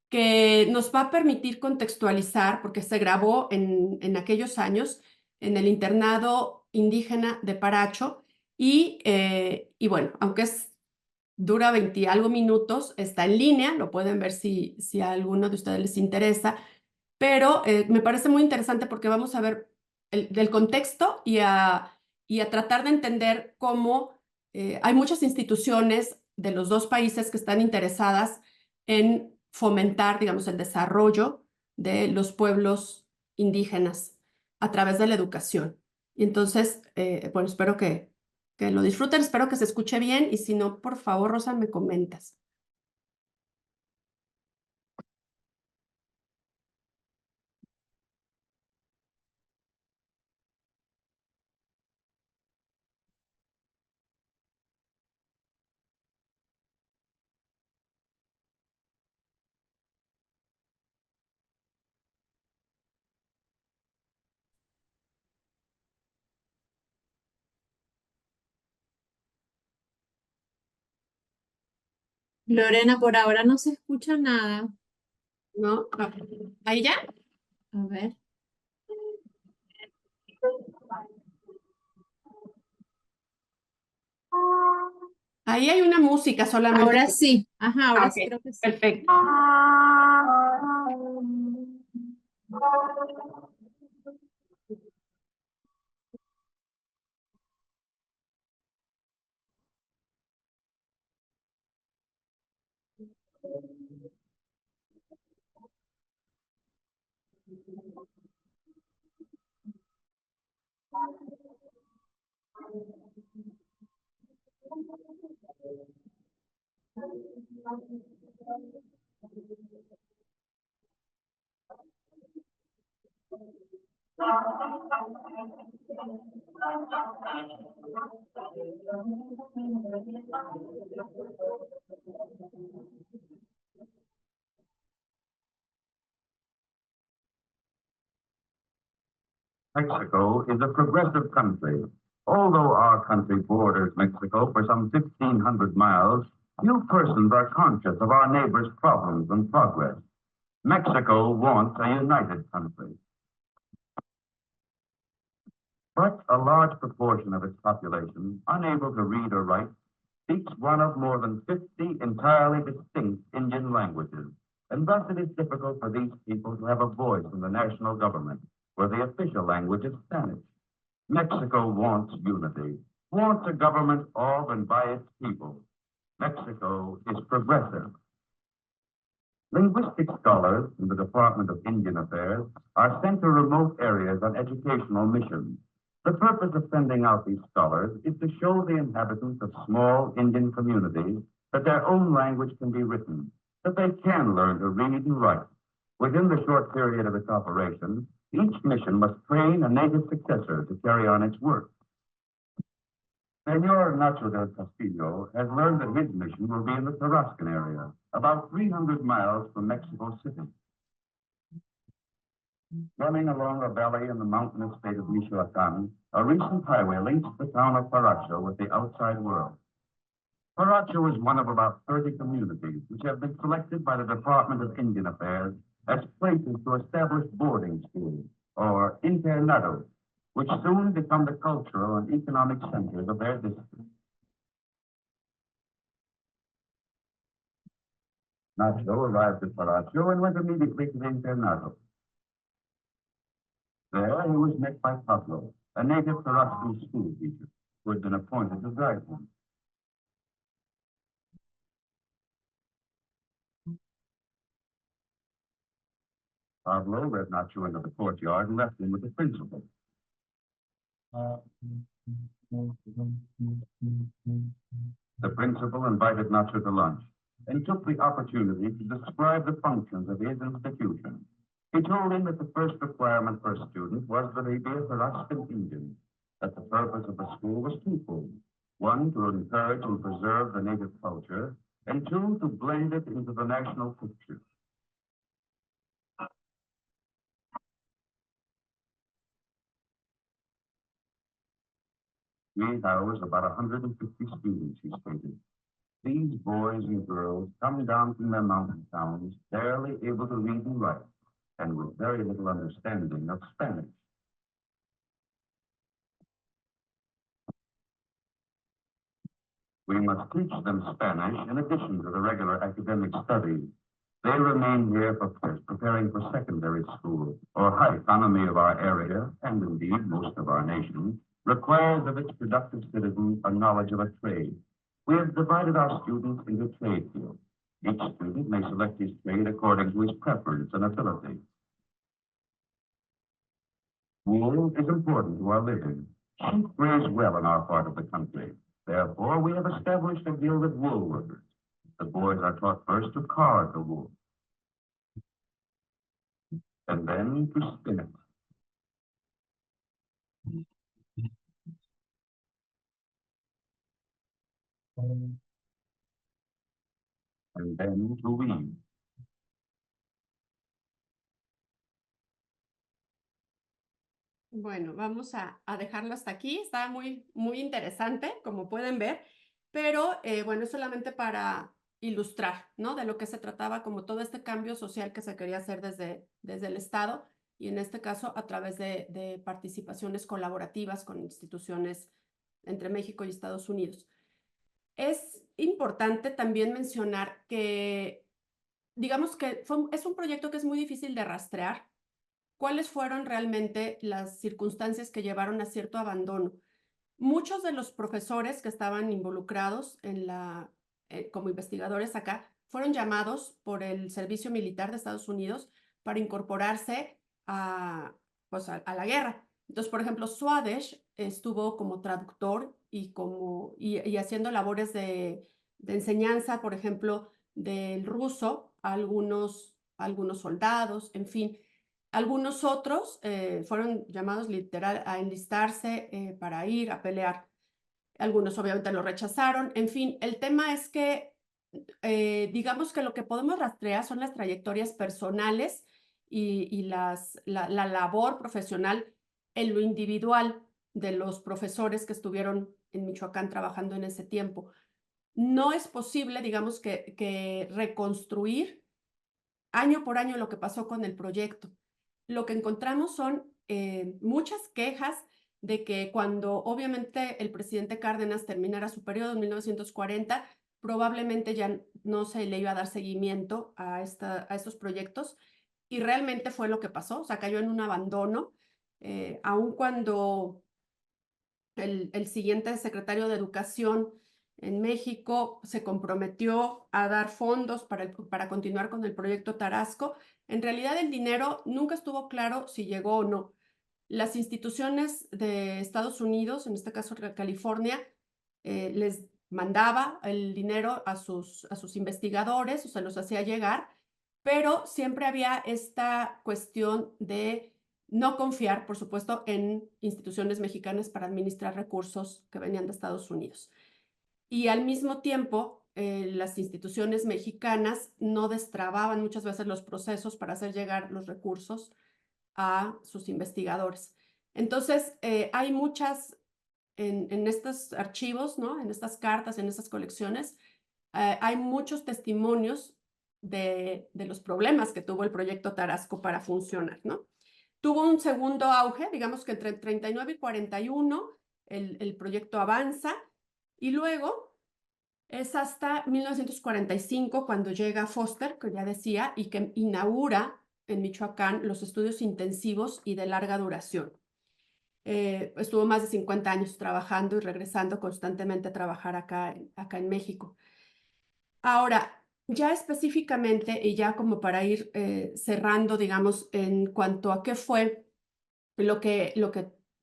que nos va a permitir contextualizar, porque se grabó en aquellos años en el internado indígena de Paracho, y bueno, aunque dura 20 y algo minutos, está en línea, lo pueden ver si a alguno de ustedes les interesa, pero me parece muy interesante porque vamos a ver del contexto y a tratar de entender cómo hay muchas instituciones de los dos países que están interesadas en fomentar, digamos, el desarrollo de los pueblos indígenas a través de la educación. Y entonces, bueno, espero que lo disfruten, espero que se escuche bien, y si no, por favor, Rosa, me comentas. Lorena, por ahora no se escucha nada. ¿No? ¿Ahí ya? A ver. Ahí hay una música solamente. Ahora sí. Ajá, ahora sí Ok, creo que sí. perfecto. Mexico is a progressive country. Although our country borders Mexico for some 1,500 miles, few persons are conscious of our neighbors' problems and progress. Mexico wants a united country. But a large proportion of its population, unable to read or write, speaks one of more than 50 entirely distinct Indian languages, and thus it is difficult for these people to have a voice in the national government, where the official language is Spanish. Mexico wants unity, wants a government of and by its people. Mexico is progressive. Linguistic scholars in the Department of Indian Affairs are sent to remote areas on educational missions. The purpose of sending out these scholars is to show the inhabitants of small Indian communities that their own language can be written, that they can learn to read and write. Within the short period of its operation, each mission must train a native successor to carry on its work. Senor Nacho del Castillo has learned that his mission will be in the Tarascan area, about 300 miles from Mexico City. Running along a valley in the mountainous state of Michoacan, a recent highway links the town of Paracho with the outside world. Paracho is one of about 30 communities which have been selected by the Department of Indian Affairs as places to establish boarding schools, or internados, which soon become the cultural and economic centers of their district. Nacho arrived at Paracho and went immediately to the internado. There he was met by Pablo, a native Tarascan school teacher, who had been appointed to guide him. Pablo led Nacho into the courtyard and left him with the principal. The principal invited Nacho to lunch. and took the opportunity to describe the functions of his institution. He told him that the first requirement for a student was that he be a Tarascan Indian, that the purpose of the school was twofold. One, to encourage and preserve the native culture, and two, to blend it into the national picture. We house about 150 students, he stated. These boys and girls come down from their mountain towns, barely able to read and write, and with very little understanding of Spanish. We must teach them Spanish in addition to the regular academic studies. They remain here for preparing for secondary school, or high economy of our area, and indeed most of our nation, requires of its productive citizens a knowledge of a trade. We have divided our students into trade fields. Each student may select his trade according to his preference and ability. Wool is important to our living. Sheep grows well in our part of the country. Therefore, we have established a guild of wool workers. The boys are taught first to card the wool, and then to spin it. And then to weave. Bueno, vamos a dejarlo hasta aquí. Está muy interesante, como pueden ver, pero bueno, es solamente para ilustrar, ¿no? De lo que se trataba, como todo este cambio social que se quería hacer desde el Estado, y en este caso a través de participaciones colaborativas con instituciones entre México y Estados Unidos. Es importante también mencionar que, digamos que es un proyecto que es muy difícil de rastrear. ¿Cuáles fueron realmente las circunstancias que llevaron a cierto abandono? Muchos de los profesores que estaban involucrados como investigadores acá fueron llamados por el Servicio Militar de Estados Unidos para incorporarse pues a la guerra. Entonces, por ejemplo, Swadesh estuvo como traductor y haciendo labores de enseñanza, por ejemplo, del ruso a algunos soldados, en fin. Algunos otros fueron llamados literal a enlistarse para ir a pelear. Algunos obviamente lo rechazaron. En fin, el tema es que digamos que lo que podemos rastrear son las trayectorias personales y la labor profesional en lo individual de los profesores que estuvieron en Michoacán trabajando en ese tiempo. No es posible, digamos, que reconstruir año por año lo que pasó con el proyecto. Lo que encontramos son muchas quejas de que cuando obviamente el presidente Cárdenas terminara su periodo en 1940, probablemente ya no se le iba a dar seguimiento a estos proyectos, y realmente fue lo que pasó. O sea, cayó en un abandono, aun cuando el siguiente secretario de Educación en México se comprometió a dar fondos para continuar con el proyecto Tarasco. En realidad el dinero nunca estuvo claro si llegó o no. Las instituciones de Estados Unidos, en este caso California, les mandaba el dinero a sus investigadores o se los hacía llegar, pero siempre había esta cuestión de no confiar, por supuesto, en instituciones mexicanas para administrar recursos que venían de Estados Unidos. Y al mismo tiempo, las instituciones mexicanas no destrababan muchas veces los procesos para hacer llegar los recursos a sus investigadores. Entonces, hay muchas, en estos archivos, ¿no? En estas cartas, en estas colecciones, hay muchos testimonios de los problemas que tuvo el proyecto Tarasco para funcionar, ¿no? Tuvo un segundo auge, digamos que entre 39 y 41 el proyecto avanza, y luego es hasta 1945 cuando llega Foster, que ya decía, y que inaugura en Michoacán los estudios intensivos y de larga duración. Estuvo más de 50 años trabajando y regresando constantemente a trabajar acá en México. Ahora, ya específicamente, y ya como para ir cerrando, digamos, en cuanto a qué fue lo que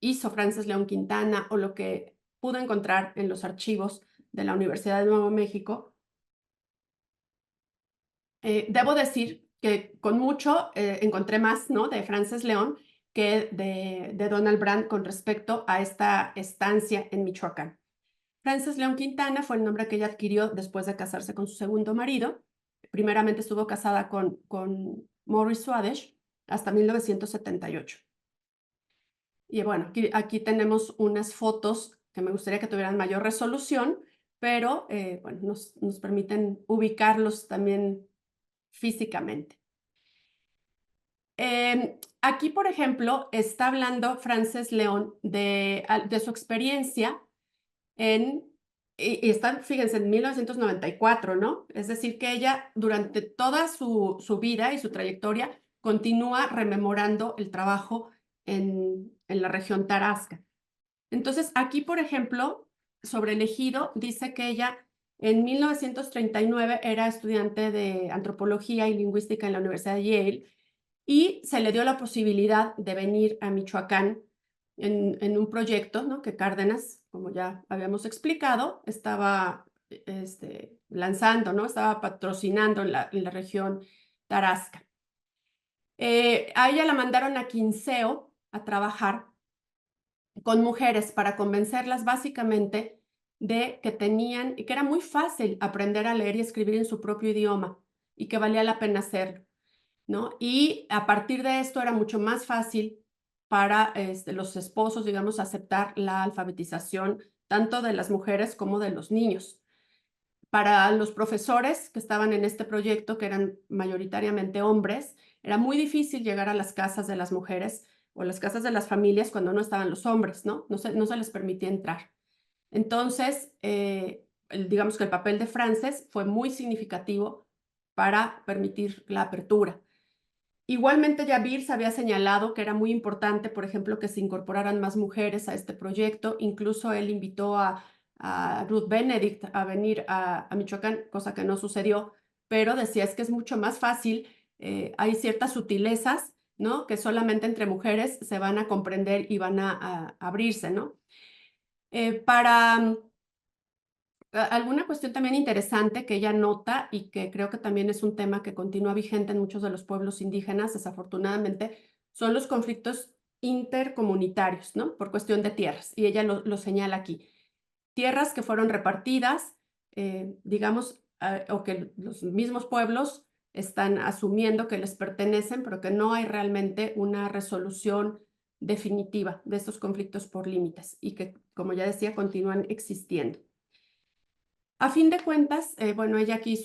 hizo Frances León Quintana o lo que pudo encontrar en los archivos de la Universidad de Nuevo México, Debo decir que con mucho encontré más, ¿no?, de Frances León que de Donald Brandt con respecto a esta estancia en Michoacán. Frances León Quintana fue el nombre que ella adquirió después de casarse con su segundo marido. Primeramente estuvo casada con Morris Swadesh hasta 1978. Y bueno, aquí tenemos unas fotos que me gustaría que tuvieran mayor resolución, pero bueno, nos permiten ubicarlos también físicamente. Aquí, por ejemplo, está hablando Frances León de su experiencia y están, fíjense, en 1994, ¿no? Es decir, que ella durante toda su vida y su trayectoria continúa rememorando el trabajo en la región Tarasca. Entonces, aquí, por ejemplo, sobre el ejido, dice que ella en 1939 era estudiante de antropología y lingüística en la Universidad de Yale y se le dio la posibilidad de venir a Michoacán en un proyecto, ¿no?, que Cárdenas, como ya habíamos explicado, estaba lanzando, ¿no?, estaba patrocinando en la región Tarasca. A ella la mandaron a Quinceo a trabajar con mujeres para convencerlas básicamente de que tenían, y que era muy fácil aprender a leer y escribir en su propio idioma y que valía la pena hacerlo, ¿no? Y a partir de esto era mucho más fácil para los esposos, digamos, aceptar la alfabetización tanto de las mujeres como de los niños. Para los profesores que estaban en este proyecto, que eran mayoritariamente hombres, era muy difícil llegar a las casas de las mujeres o las casas de las familias cuando no estaban los hombres, ¿no? No se les permitía entrar. Entonces, digamos que el papel de Frances fue muy significativo para permitir la apertura. Igualmente, ya Beers había señalado que era muy importante, por ejemplo, que se incorporaran más mujeres a este proyecto. Incluso él invitó a Ruth Benedict a venir a Michoacán, cosa que no sucedió, pero decía es que es mucho más fácil, hay ciertas sutilezas, ¿no?, que solamente entre mujeres se van a comprender y van a abrirse, ¿no? Para alguna cuestión también interesante que ella nota y que creo que también es un tema que continúa vigente en muchos de los pueblos indígenas, desafortunadamente, son los conflictos intercomunitarios, ¿no?, por cuestión de tierras, y ella lo señala aquí. Tierras que fueron repartidas, digamos, o que los mismos pueblos están asumiendo que les pertenecen, pero que no hay realmente una resolución definitiva de estos conflictos por límites y que, como ya decía, continúan existiendo. A fin de cuentas, bueno, ella aquí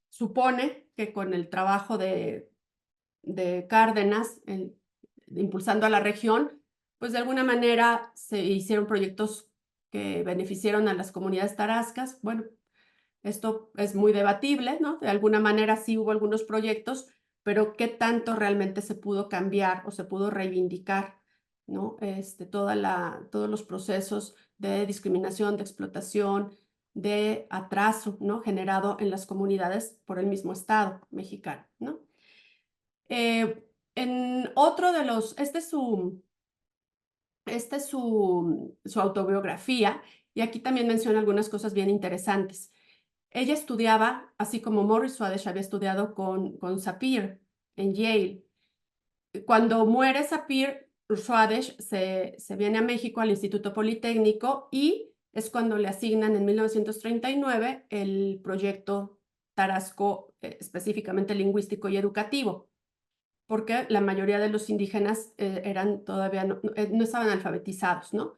supone que con el trabajo de Cárdenas, impulsando a la región, pues de alguna manera se hicieron proyectos que beneficiaron a las comunidades tarascas. Bueno, esto es muy debatible, ¿no? De alguna manera sí hubo algunos proyectos, pero ¿qué tanto realmente se pudo cambiar o se pudo reivindicar, ¿no? Todos los procesos de discriminación, de explotación, de atraso, ¿no?, generado en las comunidades por el mismo Estado mexicano, ¿no? En otro de los, su autobiografía, y aquí también menciona algunas cosas bien interesantes. Ella estudiaba, así como Morris Swadesh había estudiado con Sapir en Yale. Cuando muere Sapir, Swadesh se viene a México al Instituto Politécnico y es cuando le asignan en 1939 el proyecto Tarasco, específicamente lingüístico y educativo, porque la mayoría de los indígenas todavía no estaban alfabetizados, ¿no?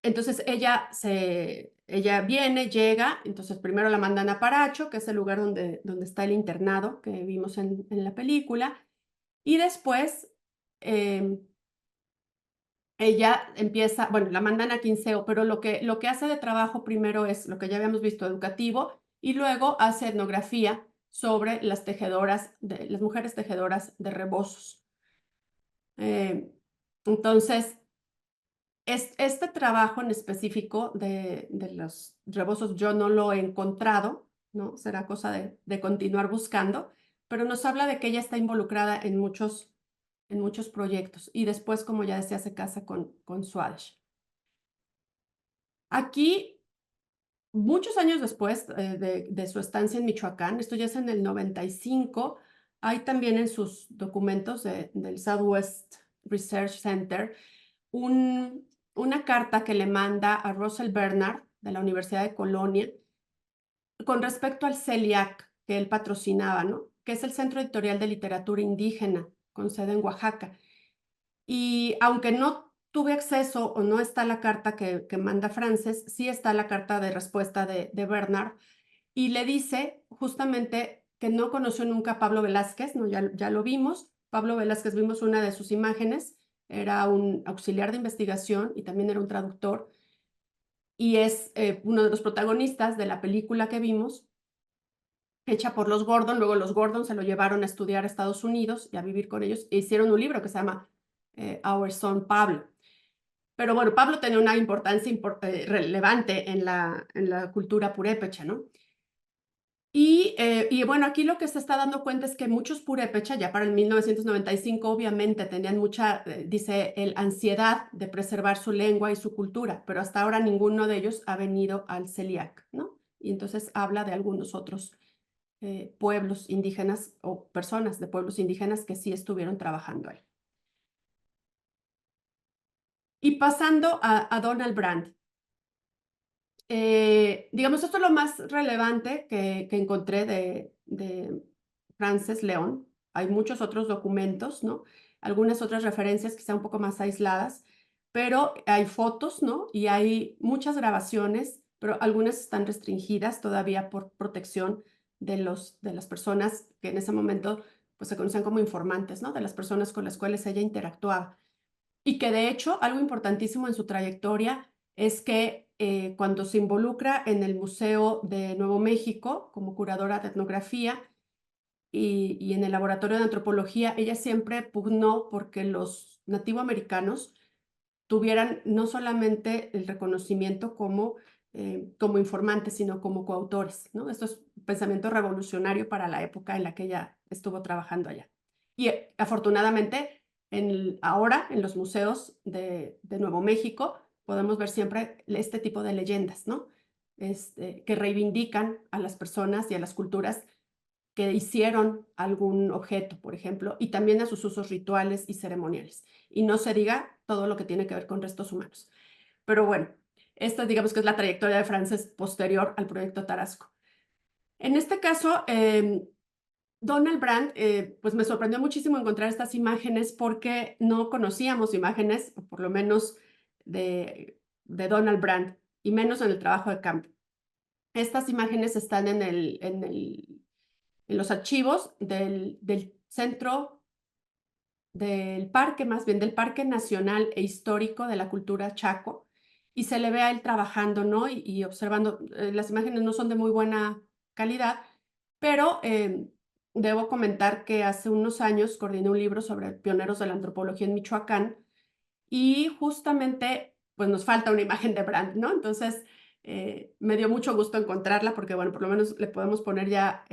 Entonces ella viene, llega, entonces primero la mandan a Paracho, que es el lugar donde está el internado que vimos en la película, y después ella empieza, bueno, la mandan a Quinceo, pero lo que hace de trabajo primero es lo que ya habíamos visto, educativo, y luego hace etnografía sobre las mujeres tejedoras de rebozos. Entonces, este trabajo en específico de los rebozos yo no lo he encontrado, ¿no? Será cosa de continuar buscando, pero nos habla de que ella está involucrada en muchos proyectos y después, como ya decía, se casa con Swadesh. Aquí muchos años después de su estancia en Michoacán, esto ya es en el 95, hay también en sus documentos del Southwest Research Center una carta que le manda a Russell Bernard de la Universidad de Colonia con respecto al CELIAC que él patrocinaba, ¿no? Que es el Centro Editorial de Literatura Indígena, con sede en Oaxaca. Y aunque no tuve acceso o no está la carta que manda Frances, sí está la carta de respuesta de Bernard, y le dice justamente que no conoció nunca a Pablo Velázquez, ¿no? Ya lo vimos. Pablo Velázquez, vimos una de sus imágenes, era un auxiliar de investigación y también era un traductor, y es uno de los protagonistas de la película que vimos, hecha por los Gordon. Luego los Gordon se lo llevaron a estudiar a Estados Unidos y a vivir con ellos, e hicieron un libro que se llama Our Son Pablo. Pero bueno, Pablo tenía una importancia relevante en la cultura purépecha, ¿no? Y bueno, aquí lo que se está dando cuenta es que muchos purépecha, ya para el 1995, obviamente tenían mucha, dice él, ansiedad de preservar su lengua y su cultura, pero hasta ahora ninguno de ellos ha venido al CELIAC, ¿no? Y entonces habla de algunos otros pueblos indígenas o personas de pueblos indígenas que sí estuvieron trabajando ahí. Y pasando a Donald Brandt. Digamos, esto es lo más relevante que encontré de Frances León. Hay muchos otros documentos, ¿no? Algunas otras referencias quizá un poco más aisladas, pero hay fotos, ¿no? Y hay muchas grabaciones, pero algunas están restringidas todavía por protección de las personas que en ese momento pues, se conocían como informantes, ¿no? De las personas con las cuales ella interactuaba. Y que de hecho, algo importantísimo en su trayectoria es que cuando se involucra en el Museo de Nuevo México como curadora de etnografía y en el laboratorio de antropología, ella siempre pugnó porque los nativoamericanos tuvieran no solamente el reconocimiento como informantes, sino como coautores, ¿no? Esto es un pensamiento revolucionario para la época en la que ella estuvo trabajando allá. Y afortunadamente, ahora en los museos de Nuevo México podemos ver siempre este tipo de leyendas, ¿no? Que reivindican a las personas y a las culturas que hicieron algún objeto, por ejemplo, y también a sus usos rituales y ceremoniales. Y no se diga todo lo que tiene que ver con restos humanos. Pero bueno, esta digamos que es la trayectoria de Frances posterior al proyecto Tarasco. En este caso, Donald Brandt, pues me sorprendió muchísimo encontrar estas imágenes porque no conocíamos imágenes, o por lo menos de Donald Brandt, y menos en el trabajo de campo. Estas imágenes están en los archivos del centro, del parque, más bien del Parque Nacional e Histórico de la Cultura Chaco, y se le ve a él trabajando, ¿no? Y observando, las imágenes no son de muy buena calidad, pero debo comentar que hace unos años coordiné un libro sobre pioneros de la antropología en Michoacán, y justamente, pues nos falta una imagen de Brandt, ¿no? Entonces, me dio mucho gusto encontrarla porque, bueno, por lo menos le podemos poner ya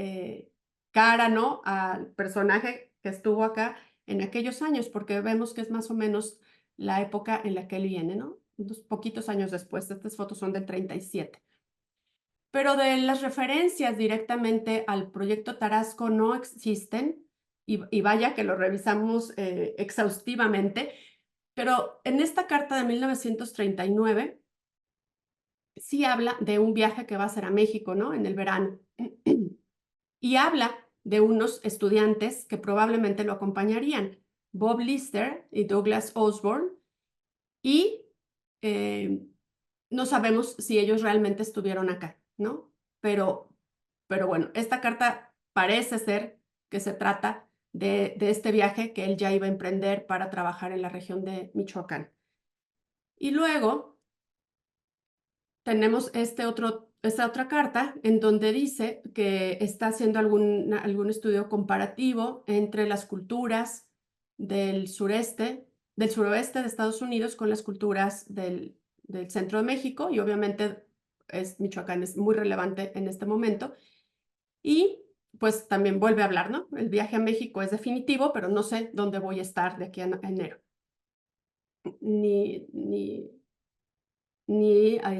cara, ¿no? Al personaje que estuvo acá en aquellos años, porque vemos que es más o menos la época en la que él viene, ¿no? Unos poquitos años después. Estas fotos son del 37. Pero de las referencias directamente al proyecto Tarasco no existen, y vaya que lo revisamos exhaustivamente, pero en esta carta de 1939 sí habla de un viaje que va a hacer a México, ¿no? En el verano. Y habla de unos estudiantes que probablemente lo acompañarían, Bob Lister y Douglas Osborne, y no sabemos si ellos realmente estuvieron acá, ¿no? Pero bueno, esta carta parece ser que se trata de este viaje que él ya iba a emprender para trabajar en la región de Michoacán. Y luego tenemos esta otra carta en donde dice que está haciendo algún estudio comparativo entre las culturas del suroeste de Estados Unidos con las culturas del centro de México, y obviamente Michoacán es muy relevante en este momento. Y pues también vuelve a hablar, ¿no? El viaje a México es definitivo, pero no sé dónde voy a estar de aquí a enero. Ni a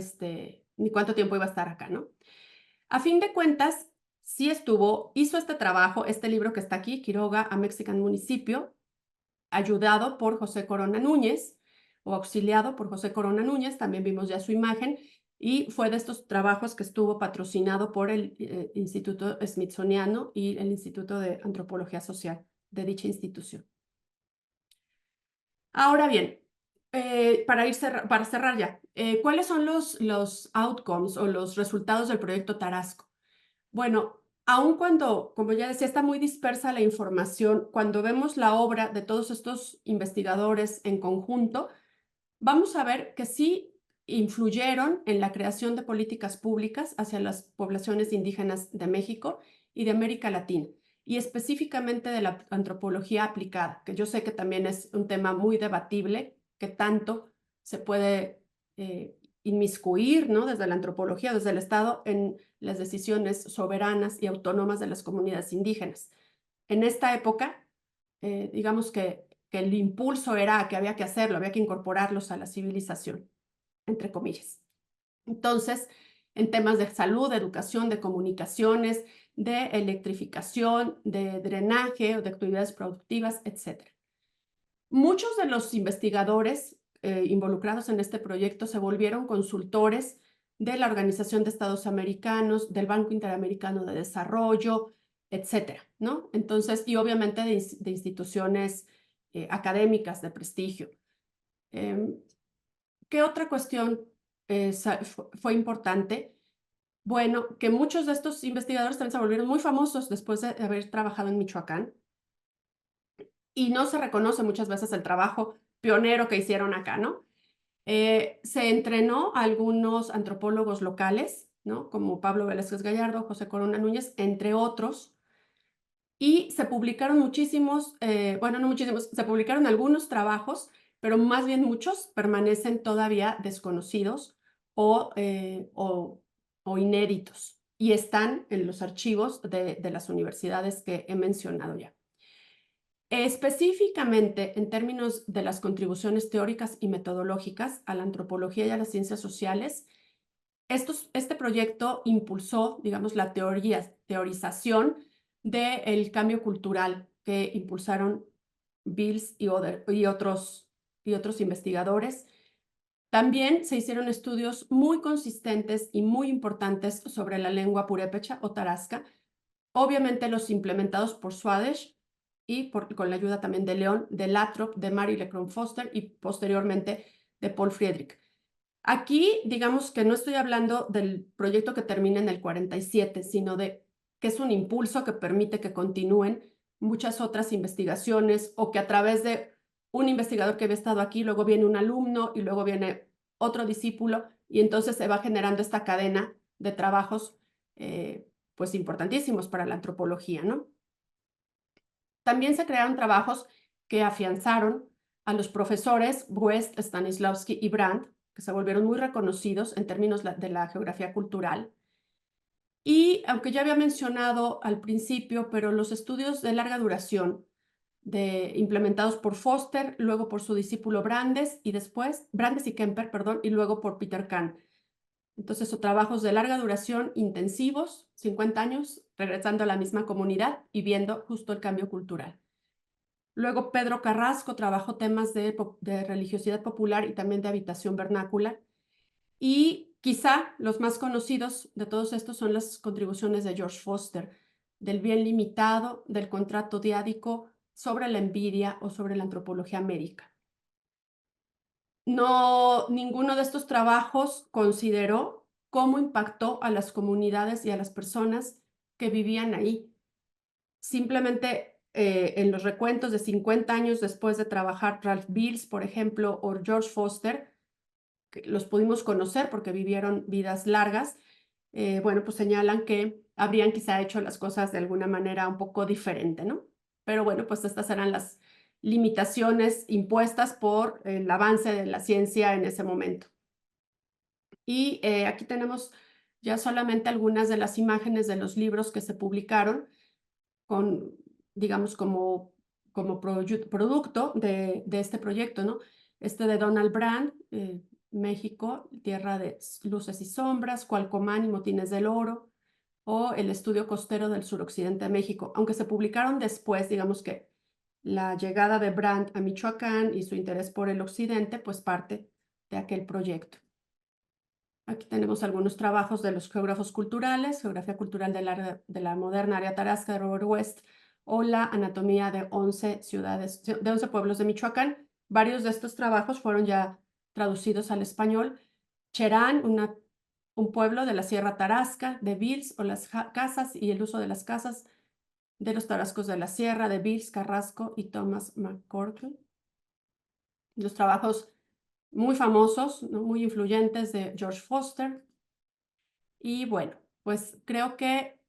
ni cuánto tiempo iba a estar acá, ¿no? A fin de cuentas, sí hizo este trabajo, este libro que está aquí, Quiroga a Mexican Municipio, ayudado por José Corona Núñez o auxiliado por José Corona Núñez, también vimos ya su imagen, y fue de estos trabajos que estuvo patrocinado por el Instituto Smithsoniano y el Instituto de Antropología Social de dicha institución. Ahora bien, para cerrar ya, ¿cuáles son los outcomes o los resultados del proyecto Tarasco? Bueno, aun cuando, como ya decía, está muy dispersa la información, cuando vemos la obra de todos estos investigadores en conjunto, vamos a ver que sí influyeron en la creación de políticas públicas hacia las poblaciones indígenas de México y de América Latina, y específicamente de la antropología aplicada, que yo sé que también es un tema muy debatible, que tanto se puede inmiscuir, ¿no? Desde la antropología, desde el Estado, en las decisiones soberanas y autónomas de las comunidades indígenas. En esta época, digamos que el impulso era que había que hacerlo, había que incorporarlos a la civilización, entre comillas. Entonces, en temas de salud, de educación, de comunicaciones, de electrificación, de drenaje, de actividades productivas, etc. Muchos de los investigadores involucrados en este proyecto se volvieron consultores de la Organización de Estados Americanos, del Banco Interamericano de Desarrollo, etcétera, ¿no? Entonces, y obviamente de instituciones académicas de prestigio. ¿Qué otra cuestión fue importante? Bueno, que muchos de estos investigadores también se volvieron muy famosos después de haber trabajado en Michoacán, y no se reconoce muchas veces el trabajo pionero que hicieron acá, ¿no? Se entrenó a algunos antropólogos locales, ¿no? Como Pablo Velázquez Gallardo, José Corona Núñez, entre otros, y se publicaron muchísimos, bueno, no muchísimos, se publicaron algunos trabajos, pero más bien muchos permanecen todavía desconocidos o inéditos, y están en los archivos de las universidades que he mencionado ya. Específicamente en términos de las contribuciones teóricas y metodológicas a la antropología y a las ciencias sociales, este proyecto impulsó, digamos, la teorización del cambio cultural que impulsaron Beals y otros investigadores. También se hicieron estudios muy consistentes y muy importantes sobre la lengua purépecha o tarasca, obviamente los implementados por Swadesh y con la ayuda también de León, de Latrop, de Mary Leckrone Foster y posteriormente de Paul Friedrich. Aquí, digamos que no estoy hablando del proyecto que termina en el 47, sino de que es un impulso que permite que continúen muchas otras investigaciones, o que a través de un investigador que había estado aquí, luego viene un alumno y luego viene otro discípulo, y entonces se va generando esta cadena de trabajos pues importantísimos para la antropología, ¿no? También se crearon trabajos que afianzaron a los profesores West, Stanislavski y Brandt, que se volvieron muy reconocidos en términos de la geografía cultural. Y aunque ya había mencionado al principio, pero los estudios de larga duración implementados por Foster, luego por su discípulo Brandes y Kemper, perdón, y luego por Peter Kahn. Entonces, son trabajos de larga duración, intensivos, 50 años, regresando a la misma comunidad y viendo justo el cambio cultural. Luego Pedro Carrasco trabajó temas de religiosidad popular y también de habitación vernácula. Y quizá los más conocidos de todos estos son las contribuciones de George Foster, del bien limitado, del contrato diádico, sobre la envidia o sobre la antropología médica. No, ninguno de estos trabajos consideró cómo impactó a las comunidades y a las personas que vivían ahí. Simplemente en los recuentos de 50 años después de trabajar Ralph Beals, por ejemplo, o George Foster, que los pudimos conocer porque vivieron vidas largas, bueno, pues señalan que habrían quizá hecho las cosas de alguna manera un poco diferente, ¿no? Pero bueno, pues estas eran las limitaciones impuestas por el avance de la ciencia en ese momento. Y aquí tenemos ya solamente algunas de las imágenes de los libros que se publicaron con, digamos, como producto de este proyecto, ¿no? Este de Donald Brand, México, Tierra de Luces y Sombras, Cualcomán y Motines del Oro, o El Estudio Costero del Suroccidente de México. Aunque se publicaron después, digamos que la llegada de Brandt a Michoacán y su interés por el occidente, pues parte de aquel proyecto. Aquí tenemos algunos trabajos de los geógrafos culturales, Geografía Cultural de la Moderna Área Tarasca de Robert West, o la Anatomía de 11 ciudades, de 11 pueblos de Michoacán. Varios de estos trabajos fueron ya traducidos al español. Cherán, un pueblo de la Sierra Tarasca, de Vils, o las casas y el uso de las casas de los Tarascos de la Sierra, de Vils, Carrasco y Thomas McCorkle. Los trabajos muy famosos, ¿no? Muy influyentes de George Foster. Y bueno, pues creo que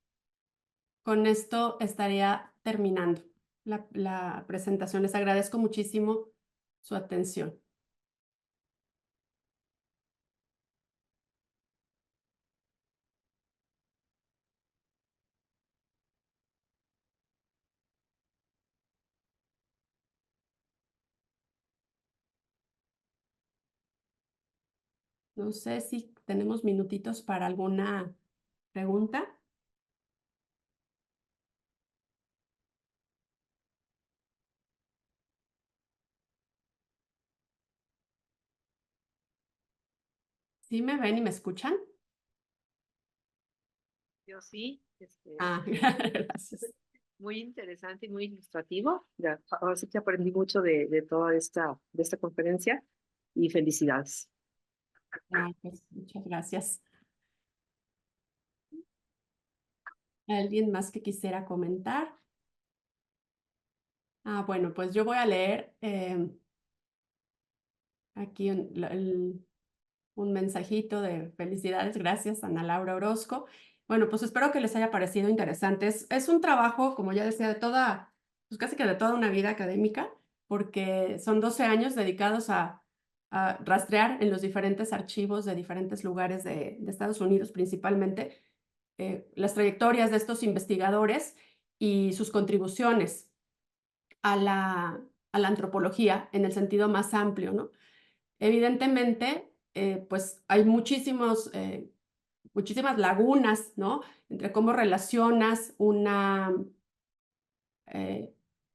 con esto estaría terminando la presentación. Les agradezco muchísimo su atención. No sé si tenemos minutitos para alguna pregunta. ¿Sí me ven y me escuchan? Yo sí, Ah, gracias. muy interesante y muy ilustrativo. Ya, ahora sí que aprendí mucho de toda de esta conferencia y felicidades. Ah, pues, muchas gracias. ¿Alguien más que quisiera comentar? Ah, bueno, pues yo voy a leer aquí un mensajito de felicidades. Gracias, Ana Laura Orozco. Bueno, pues espero que les haya parecido interesante. Es un trabajo, como ya decía, pues casi que de toda una vida académica, porque son 12 años dedicados a rastrear en los diferentes archivos de diferentes lugares de Estados Unidos, principalmente, las trayectorias de estos investigadores y sus contribuciones a la antropología en el sentido más amplio, ¿no? Evidentemente, pues hay muchísimas lagunas, ¿no? Entre cómo relacionas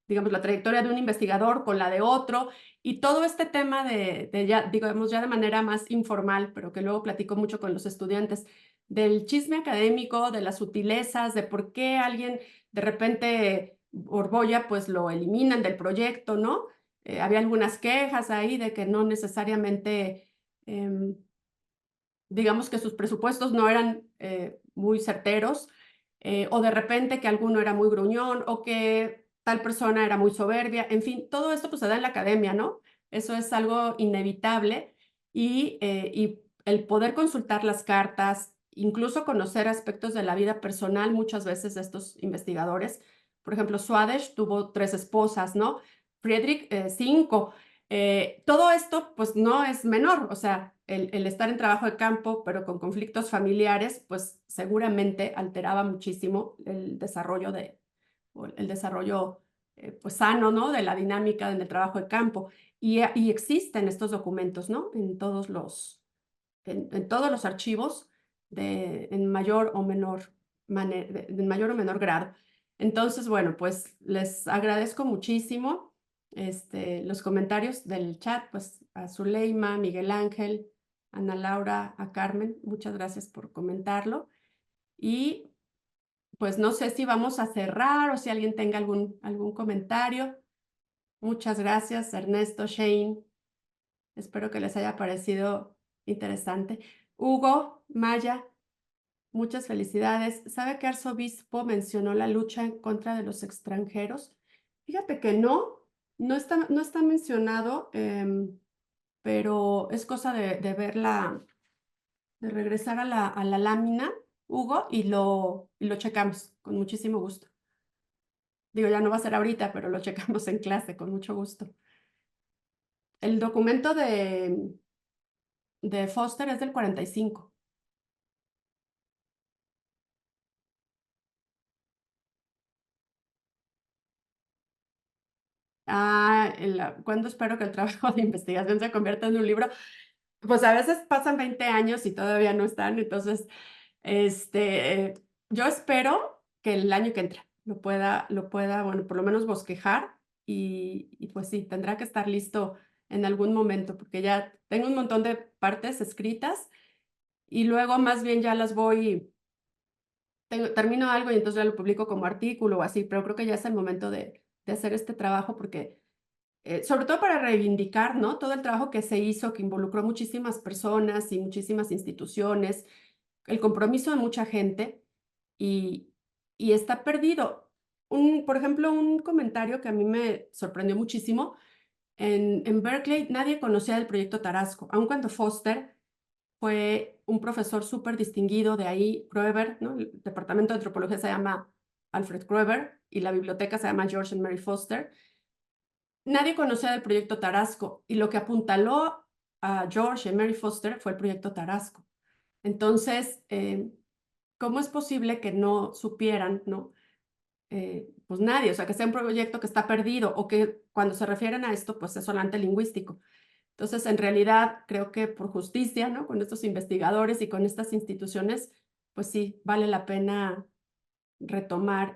digamos, la trayectoria de un investigador con la de otro, y todo este tema de ya, digamos, ya de manera más informal, pero que luego platico mucho con los estudiantes, del chisme académico, de las sutilezas, de por qué alguien de repente Borbolla, pues lo eliminan del proyecto, ¿no? Había algunas quejas ahí de que no necesariamente, digamos que sus presupuestos no eran muy certeros, o de repente que alguno era muy gruñón, o que tal persona era muy soberbia, en fin, todo esto pues se da en la academia, ¿no? Eso es algo inevitable, y el poder consultar las cartas, incluso conocer aspectos de la vida personal muchas veces de estos investigadores. Por ejemplo, Swadesh tuvo 3 esposas, ¿no? Friedrich, 5. Todo esto pues no es menor, o sea, el estar en trabajo de campo, pero con conflictos familiares, pues seguramente alteraba muchísimo el desarrollo pues sano, ¿no? De la dinámica en el trabajo de campo. Y existen estos documentos, ¿no? En todos los archivos en mayor o menor en mayor o menor grado. Entonces, bueno, pues les agradezco muchísimo los comentarios del chat, pues a Zuleima, Miguel Ángel, Ana Laura, a Carmen, muchas gracias por comentarlo. Y pues no sé si vamos a cerrar o si alguien tenga algún comentario. Muchas gracias, Ernesto, Shane. Espero que les haya parecido interesante. Hugo, Maya, muchas felicidades. ¿Sabe qué arzobispo mencionó la lucha en contra de los extranjeros? Fíjate que no está mencionado, pero es cosa de verla, de regresar a la lámina, Hugo, y lo checamos con muchísimo gusto. Digo, ya no va a ser ahorita, pero lo checamos en clase con mucho gusto. El documento de Foster es del 45. ¿Cuándo espero que el trabajo de investigación se convierta en un libro? Pues a veces pasan 20 años y todavía no están, entonces, yo espero que el año que entra lo pueda, bueno, por lo menos bosquejar y pues sí, tendrá que estar listo en algún momento, porque ya tengo un montón de partes escritas y luego más bien ya las voy, termino algo y entonces ya lo publico como artículo o así, pero creo que ya es el momento de hacer este trabajo porque sobre todo para reivindicar, ¿no? Todo el trabajo que se hizo, que involucró muchísimas personas y muchísimas instituciones, el compromiso de mucha gente y, y está perdido. Por ejemplo, un comentario que a mí me sorprendió muchísimo, en Berkeley nadie conocía el proyecto Tarasco, aun cuando Foster fue un profesor súper distinguido de ahí, Kroeber, ¿no? El departamento de antropología se llama Alfred Kroeber y la biblioteca se llama George and Mary Foster. Nadie conocía del proyecto Tarasco y lo que apuntaló a George y Mary Foster fue el proyecto Tarasco. Entonces, ¿cómo es posible que no supieran, no? Pues nadie, o sea, que sea un proyecto que está perdido o que cuando se refieren a esto, pues es solamente lingüístico. Entonces, en realidad, creo que por justicia, ¿no? Con estos investigadores y con estas instituciones, pues sí, vale la pena retomar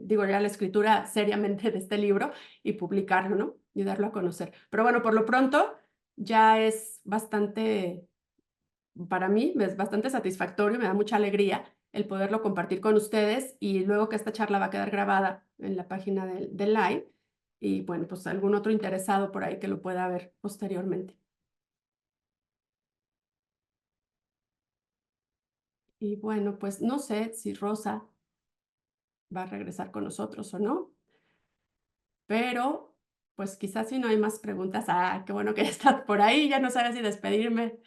digo, ya la escritura seriamente de este libro y publicarlo, ¿no? Y darlo a conocer. Pero bueno, por lo pronto ya es bastante, para mí, es bastante satisfactorio, me da mucha alegría el poderlo compartir con ustedes y luego que esta charla va a quedar grabada en la página del Live y bueno, pues algún otro interesado por ahí que lo pueda ver posteriormente. Y bueno, pues no sé si Rosa va a regresar con nosotros o no. Pero, pues quizás si no hay más preguntas, qué bueno que ya estás por ahí, ya no sabes si despedirme,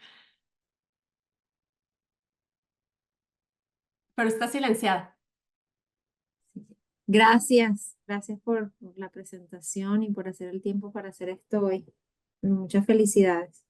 pero está silenciada. Gracias, gracias por la presentación y por hacer el tiempo para hacer esto hoy. Muchas felicidades.